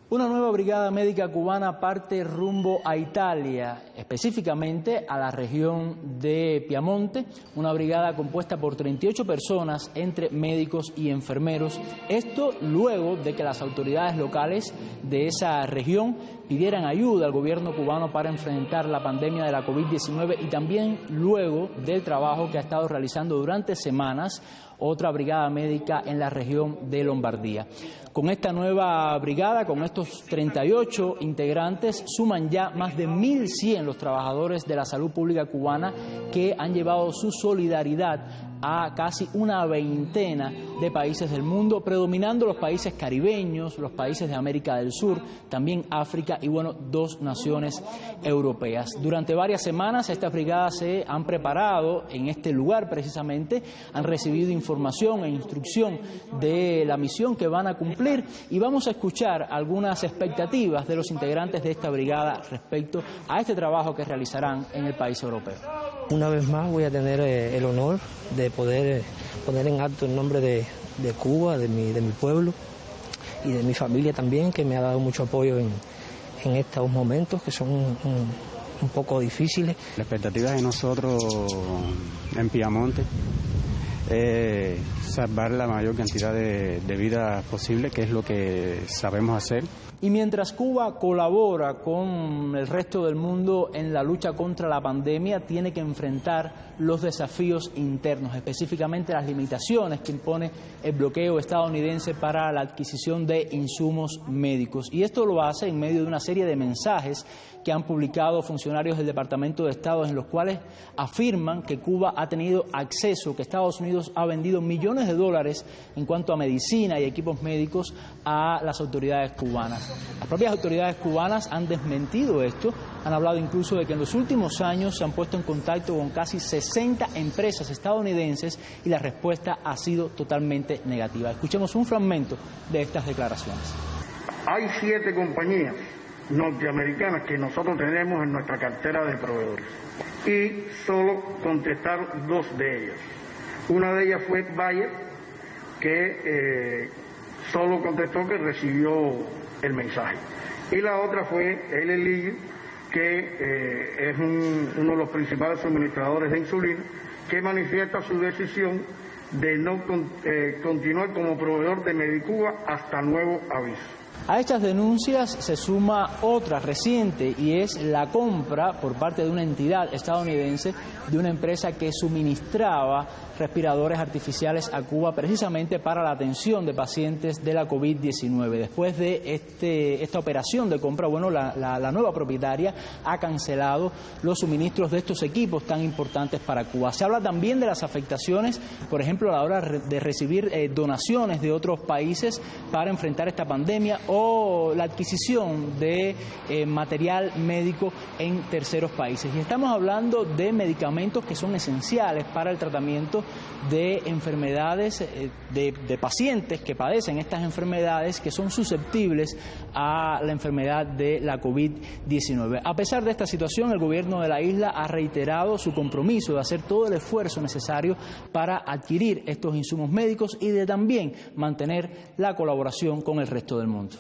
[SPEAKER 23] Una nueva brigada médica cubana parte rumbo a Italia, específicamente a la región de Piamonte, una brigada compuesta por 38 personas entre médicos y enfermeros. Esto luego de que las autoridades locales de esa región pidieran ayuda al gobierno cubano para enfrentar la pandemia de la COVID-19 y también luego del trabajo que ha estado realizando durante semanas otra brigada médica en la región de Lombardía. Con esta nueva brigada, con estos 38 integrantes, suman ya más de 1.100 los trabajadores de la salud pública cubana que han llevado su solidaridad a casi una veintena de países del mundo, predominando los países caribeños, los países de América del Sur, también África y, bueno, 2 naciones europeas. Durante varias semanas estas brigadas se han preparado en este lugar precisamente, han recibido información e instrucción de la misión que van a cumplir y vamos a escuchar algunas expectativas de los integrantes de esta brigada respecto a este trabajo que realizarán en el país europeo.
[SPEAKER 24] Una vez más voy a tener el honor de poder poner en alto el nombre de Cuba, de mi pueblo y de mi familia también, que me ha dado mucho apoyo en estos momentos que son un poco difíciles.
[SPEAKER 25] La expectativa de nosotros en Piamonte
[SPEAKER 3] salvar la mayor cantidad de vidas posible, que es lo que sabemos hacer.
[SPEAKER 23] Y mientras Cuba colabora con el resto del mundo en la lucha contra la pandemia, tiene que enfrentar los desafíos internos, específicamente las limitaciones que impone el bloqueo estadounidense para la adquisición de insumos médicos. Y esto lo hace en medio de una serie de mensajes que han publicado funcionarios del Departamento de Estado, en los cuales afirman que Cuba ha tenido acceso, que Estados Unidos ha vendido millones de dólares en cuanto a medicina y equipos médicos a las autoridades cubanas. Las propias autoridades cubanas han desmentido esto, han hablado incluso de que en los últimos años se han puesto en contacto con casi 60 empresas estadounidenses y la respuesta ha sido totalmente negativa. Escuchemos un fragmento de estas declaraciones.
[SPEAKER 5] Hay 7 compañías norteamericanas que nosotros tenemos en nuestra cartera de proveedores y solo contestaron 2 de ellas. Una de ellas fue Bayer, que solo contestó que recibió el mensaje, y la otra fue Eli Lilly, que es uno de los principales suministradores de insulina, que manifiesta su decisión de no continuar como proveedor de Medicuba hasta nuevo aviso.
[SPEAKER 23] A estas denuncias se suma otra reciente, y es la compra por parte de una entidad estadounidense de una empresa que suministraba respiradores artificiales a Cuba precisamente para la atención de pacientes de la COVID-19. Después de esta operación de compra, bueno, la nueva propietaria ha cancelado los suministros de estos equipos tan importantes para Cuba. Se habla también de las afectaciones, por ejemplo, a la hora de recibir donaciones de otros países para enfrentar esta pandemia, o la adquisición de material médico en terceros países. Y estamos hablando de medicamentos que son esenciales para el tratamiento de enfermedades, de pacientes que padecen estas enfermedades, que son susceptibles a la enfermedad de la COVID-19. A pesar de esta situación, el gobierno de la isla ha reiterado su compromiso de hacer todo el esfuerzo necesario para adquirir estos insumos médicos y de también mantener la colaboración con el resto del mundo.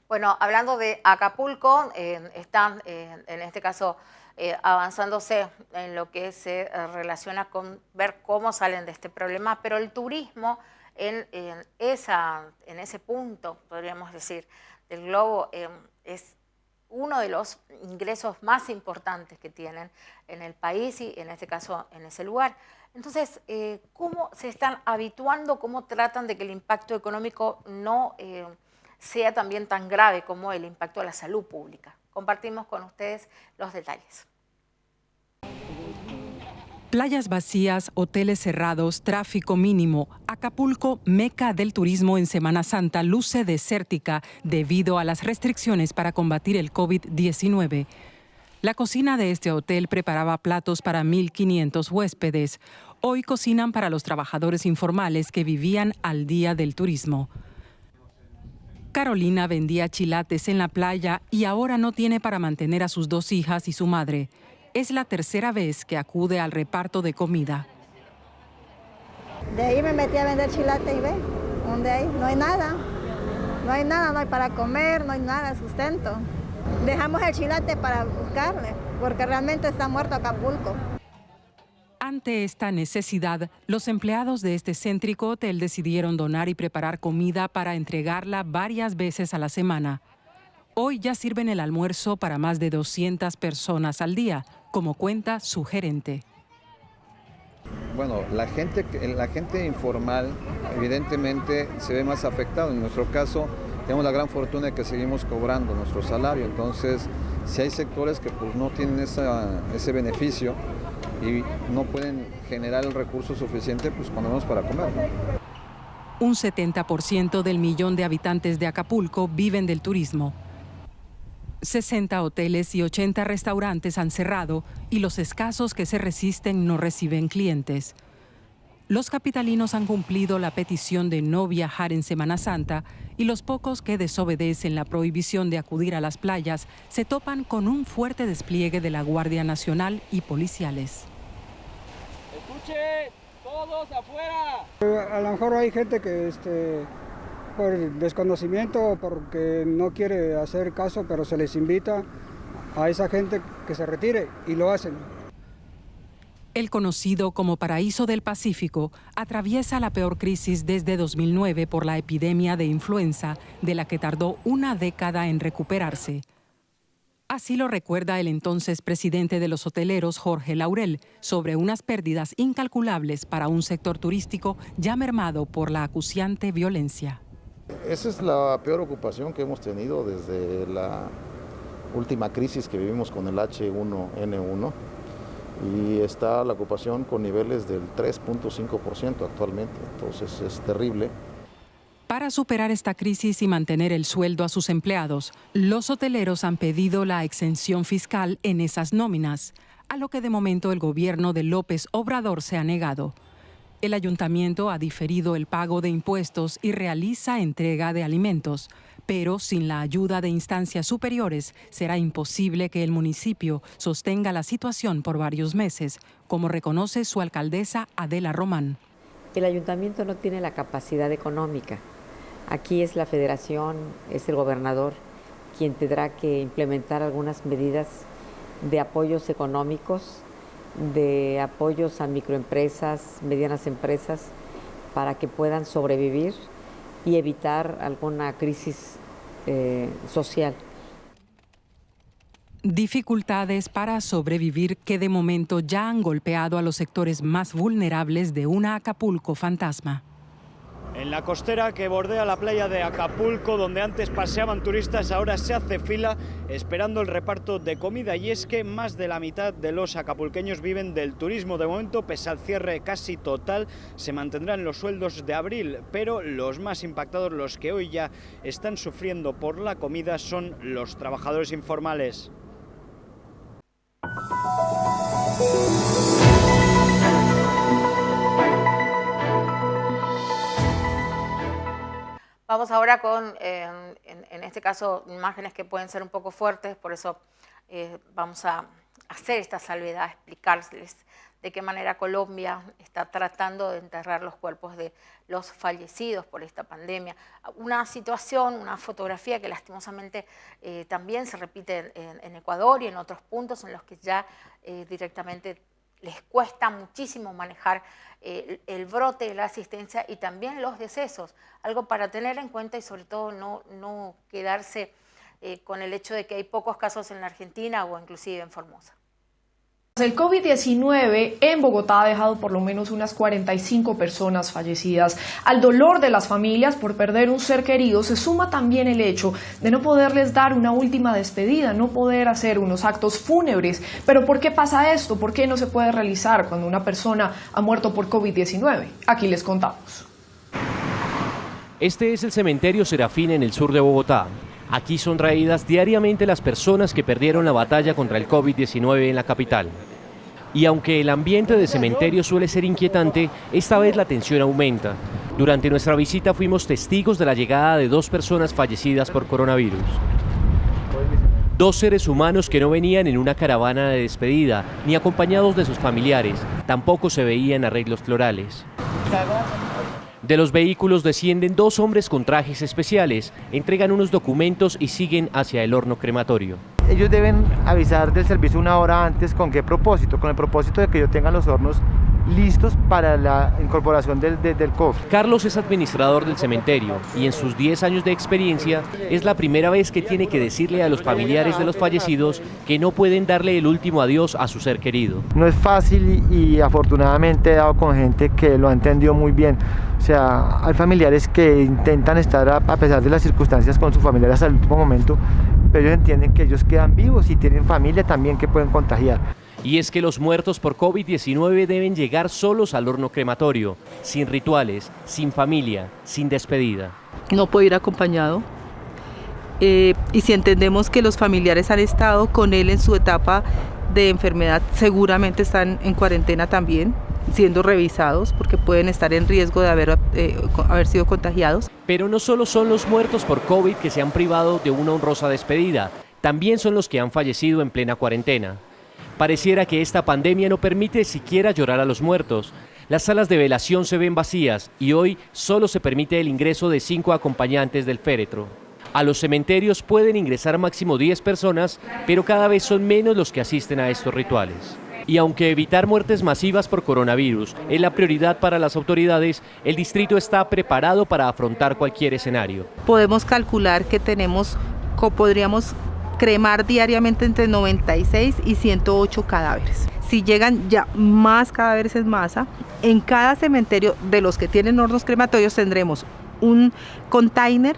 [SPEAKER 1] Bueno, hablando de Acapulco, están en este caso avanzándose en lo que se relaciona con ver cómo salen de este problema, pero el turismo en ese punto, podríamos decir, del globo es uno de los ingresos más importantes que tienen en el país y en este caso en ese lugar. Entonces, ¿cómo se están habituando, cómo tratan de que el impacto económico no sea también tan grave como el impacto a la salud pública? Compartimos con ustedes los detalles.
[SPEAKER 6] Playas vacías, hoteles cerrados, tráfico mínimo. Acapulco, meca del turismo en Semana Santa, luce desértica debido a las restricciones para combatir el COVID-19. La cocina de este hotel preparaba platos para 1.500 huéspedes. Hoy cocinan para los trabajadores informales que vivían al día del turismo. Carolina vendía chilates en la playa y ahora no tiene para mantener a sus 2 hijas y su madre. Es la tercera vez que acude al reparto de comida.
[SPEAKER 15] De ahí me metí a vender chilates y ve, donde hay, no hay nada. No hay nada, no hay para comer, no hay nada de sustento. Dejamos el chilate para buscarle, porque realmente está muerto Acapulco.
[SPEAKER 6] Ante esta necesidad, los empleados de este céntrico hotel decidieron donar y preparar comida para entregarla varias veces a la semana. Hoy ya sirven el almuerzo para más de 200 personas al día, como cuenta su gerente.
[SPEAKER 7] Bueno, la gente informal evidentemente se ve más afectada. En nuestro caso, tenemos la gran fortuna de que seguimos cobrando nuestro salario. Entonces, si hay sectores que pues, no tienen ese beneficio y no pueden generar el recurso suficiente, pues ponemos para comer, ¿no?
[SPEAKER 6] Un 70% del millón de habitantes de Acapulco viven del turismo. 60 hoteles y 80 restaurantes han cerrado y los escasos que se resisten no reciben clientes. Los capitalinos han cumplido la petición de no viajar en Semana Santa y los pocos que desobedecen la prohibición de acudir a las playas se topan con un fuerte despliegue de la Guardia Nacional y policiales.
[SPEAKER 25] ¡Escuche! ¡Todos afuera! A lo mejor hay gente que
[SPEAKER 8] por desconocimiento o porque no quiere hacer caso, pero se les invita a esa gente que se retire y lo hacen.
[SPEAKER 6] El conocido como Paraíso del Pacífico atraviesa la peor crisis desde 2009 por la epidemia de influenza, de la que tardó una década en recuperarse. Así lo recuerda el entonces presidente de los hoteleros, Jorge Laurel, sobre unas pérdidas incalculables para un sector turístico ya mermado por la acuciante violencia.
[SPEAKER 9] Esa es la peor ocupación que hemos tenido desde la última crisis que vivimos con el H1N1. Y está la ocupación con niveles del 3.5% actualmente, entonces es terrible.
[SPEAKER 6] Para superar esta crisis y mantener el sueldo a sus empleados, los hoteleros han pedido la exención fiscal en esas nóminas, a lo que de momento el gobierno de López Obrador se ha negado. El ayuntamiento ha diferido el pago de impuestos y realiza entrega de alimentos, pero sin la ayuda de instancias superiores será imposible que el municipio sostenga la situación por varios meses, como reconoce su alcaldesa Adela Román.
[SPEAKER 11] El ayuntamiento no tiene la capacidad económica. Aquí es la federación, es el gobernador quien tendrá que implementar algunas medidas de apoyos económicos, de apoyos a microempresas, medianas empresas, para que puedan sobrevivir y evitar alguna crisis social.
[SPEAKER 6] Dificultades para sobrevivir que de momento ya han golpeado a los sectores más vulnerables de una Acapulco fantasma.
[SPEAKER 12] En la costera que bordea la playa de Acapulco, donde antes paseaban turistas, ahora se hace fila esperando el reparto de comida. Y es que más de la mitad de los acapulqueños viven del turismo. De momento, pese al cierre casi total, se mantendrán los sueldos de abril. Pero los más impactados, los que hoy ya están sufriendo por la comida, son los trabajadores informales.
[SPEAKER 1] Vamos ahora con, en este caso, imágenes que pueden ser un poco fuertes, por eso vamos a hacer esta salvedad, explicarles de qué manera Colombia está tratando de enterrar los cuerpos de los fallecidos por esta pandemia. Una situación, una fotografía que lastimosamente también se repite en Ecuador y en otros puntos en los que ya directamente les cuesta muchísimo manejar el brote de la asistencia y también los decesos, algo para tener en cuenta y sobre todo no quedarse con el hecho de que hay pocos casos en la Argentina o inclusive en Formosa.
[SPEAKER 25] El COVID-19 en Bogotá ha dejado por lo menos unas 45 personas fallecidas. Al dolor de las familias por perder un ser querido se suma también el hecho de no poderles dar una última despedida, no poder hacer unos actos fúnebres. Pero ¿por qué pasa esto? ¿Por qué no se puede realizar cuando una persona ha muerto por COVID-19? Aquí les contamos.
[SPEAKER 26] Este es el cementerio Serafín en el sur de Bogotá. Aquí son traídas diariamente las personas que perdieron la batalla contra el COVID-19 en la capital. Y aunque el ambiente de cementerio suele ser inquietante, esta vez la tensión aumenta. Durante nuestra visita fuimos testigos de la llegada de 2 personas fallecidas por coronavirus. 2 seres humanos que no venían en una caravana de despedida, ni acompañados de sus familiares, tampoco se veían arreglos florales. De los vehículos descienden 2 hombres con trajes especiales, entregan unos documentos y siguen hacia el horno crematorio.
[SPEAKER 27] Ellos deben avisar del servicio 1 hora antes. ¿Con qué propósito? Con el propósito de que ellos tengan los hornos listos para la incorporación del cofre.
[SPEAKER 26] Carlos es administrador del cementerio y en sus 10 años de experiencia es la primera vez que tiene que decirle a los familiares de los fallecidos que no pueden darle el último adiós a su ser querido.
[SPEAKER 27] No es fácil y afortunadamente he dado con gente que lo ha entendido muy bien. O sea, hay familiares que intentan estar a pesar de las circunstancias con sus familiares hasta el último momento, pero ellos entienden que ellos quedan vivos y tienen familia también que pueden contagiar.
[SPEAKER 26] Y es que los muertos por COVID-19 deben llegar solos al horno crematorio, sin rituales, sin familia, sin despedida.
[SPEAKER 28] No puede ir acompañado. Y si entendemos que los familiares han estado con él en su etapa de enfermedad, seguramente están en cuarentena también, siendo revisados porque pueden estar en riesgo de haber sido contagiados.
[SPEAKER 26] Pero no solo son los muertos por COVID que se han privado de una honrosa despedida, también son los que han fallecido en plena cuarentena. Pareciera que esta pandemia no permite siquiera llorar a los muertos. Las salas de velación se ven vacías y hoy solo se permite el ingreso de 5 acompañantes del féretro. A los cementerios pueden ingresar máximo 10 personas, pero cada vez son menos los que asisten a estos rituales. Y aunque evitar muertes masivas por coronavirus es la prioridad para las autoridades, el distrito está preparado para afrontar cualquier escenario.
[SPEAKER 28] Podemos calcular que podríamos cremar diariamente entre 96 y 108 cadáveres. Si llegan ya más cadáveres en masa, en cada cementerio de los que tienen hornos crematorios tendremos un container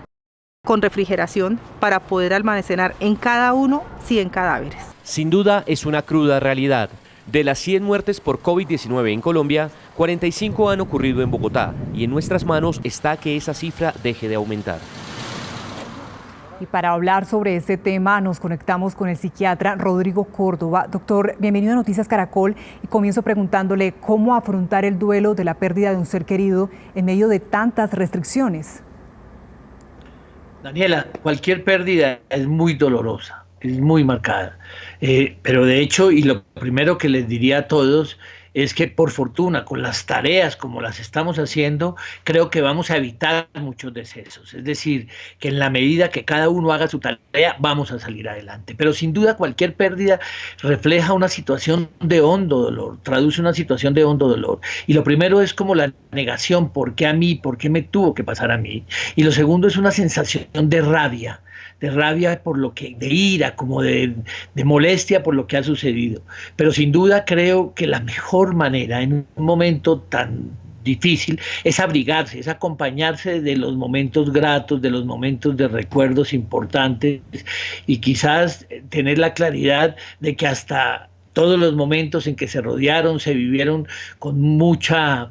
[SPEAKER 28] con refrigeración para poder almacenar en cada uno 100 cadáveres.
[SPEAKER 26] Sin duda es una cruda realidad. De las 100 muertes por COVID-19 en Colombia, 45 han ocurrido en Bogotá y en nuestras manos está que esa cifra deje de aumentar.
[SPEAKER 10] Y para hablar sobre este tema nos conectamos con el psiquiatra Rodrigo Córdoba. Doctor, bienvenido a Noticias Caracol y comienzo preguntándole cómo afrontar el duelo de la pérdida de un ser querido en medio de tantas restricciones.
[SPEAKER 13] Daniela, cualquier pérdida es muy dolorosa. Es muy marcada, pero de hecho, y lo primero que les diría a todos es que por fortuna con las tareas como las estamos haciendo, creo que vamos a evitar muchos decesos, es decir, que en la medida que cada uno haga su tarea vamos a salir adelante, pero sin duda cualquier pérdida refleja una situación de hondo dolor, traduce una situación de hondo dolor, y lo primero es como la negación, ¿por qué a mí? ¿Por qué me tuvo que pasar a mí? Y lo segundo es una sensación de rabia por lo que, de ira, como de molestia por lo que ha sucedido. Pero sin duda creo que la mejor manera en un momento tan difícil es abrigarse, es acompañarse de los momentos gratos, de los momentos de recuerdos importantes y quizás tener la claridad de que hasta todos los momentos en que se rodearon, se vivieron con mucha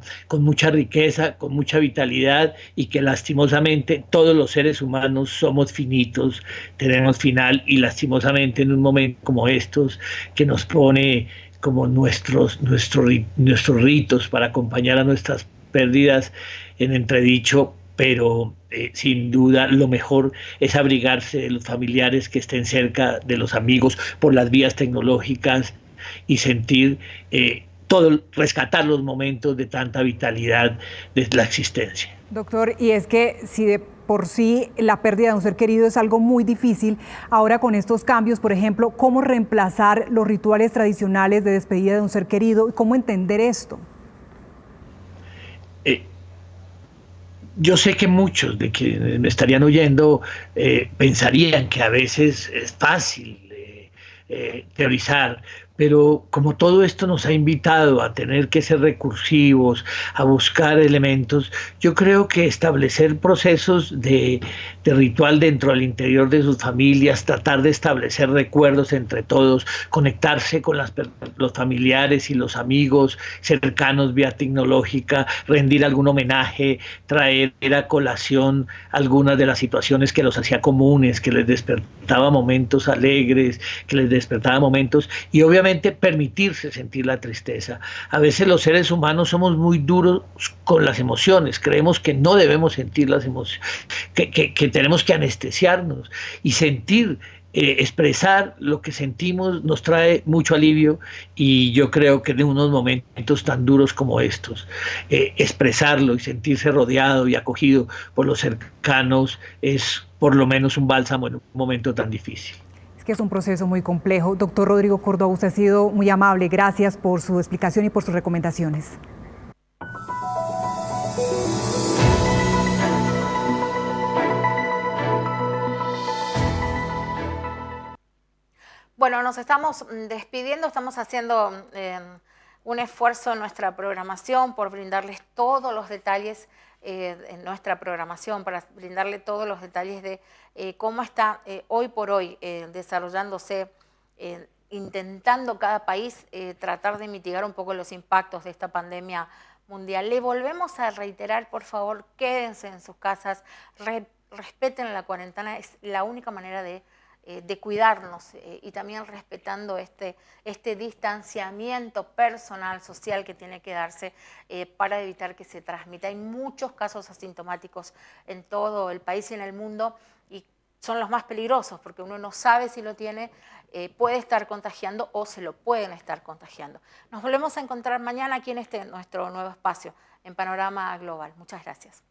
[SPEAKER 13] riqueza, con mucha vitalidad y que lastimosamente todos los seres humanos somos finitos, tenemos final y lastimosamente en un momento como estos que nos pone como nuestros ritos para acompañar a nuestras pérdidas en entredicho, pero sin duda lo mejor es abrigarse de los familiares que estén cerca, de los amigos por las vías tecnológicas, y sentir rescatar los momentos de tanta vitalidad de la existencia.
[SPEAKER 10] Doctor, y es que si de por sí la pérdida de un ser querido es algo muy difícil, ahora con estos cambios, por ejemplo, ¿cómo reemplazar los rituales tradicionales de despedida de un ser querido y cómo entender esto?
[SPEAKER 13] Yo sé que muchos de quienes me estarían oyendo pensarían que a veces es fácil teorizar, pero como todo esto nos ha invitado a tener que ser recursivos, a buscar elementos, yo creo que establecer procesos de ritual dentro del interior de sus familias, tratar de establecer recuerdos entre todos, conectarse con los familiares y los amigos cercanos vía tecnológica, rendir algún homenaje, traer a colación algunas de las situaciones que los hacía comunes, que les despertaba momentos alegres, que les despertaba momentos, y obviamente permitirse sentir la tristeza. A veces los seres humanos somos muy duros con las emociones, creemos que no debemos sentir las emociones, que tenemos que anestesiarnos y sentir, expresar lo que sentimos nos trae mucho alivio, y yo creo que en unos momentos tan duros como estos, expresarlo y sentirse rodeado y acogido por los cercanos es por lo menos un bálsamo en un momento tan difícil.
[SPEAKER 10] Es que es un proceso muy complejo. Doctor Rodrigo Córdoba, usted ha sido muy amable. Gracias por su explicación y por sus recomendaciones.
[SPEAKER 1] Bueno, nos estamos despidiendo, estamos haciendo un esfuerzo en nuestra programación por brindarles todos los detalles en nuestra programación, para brindarle todos los detalles de cómo está hoy por hoy desarrollándose, intentando cada país tratar de mitigar un poco los impactos de esta pandemia mundial. Le volvemos a reiterar, por favor, quédense en sus casas, respeten la cuarentena, es la única manera de cuidarnos y también respetando este distanciamiento personal, social que tiene que darse para evitar que se transmita. Hay muchos casos asintomáticos en todo el país y en el mundo y son los más peligrosos porque uno no sabe si lo tiene, puede estar contagiando o se lo pueden estar contagiando. Nos volvemos a encontrar mañana aquí en nuestro nuevo espacio, en Panorama Global. Muchas gracias.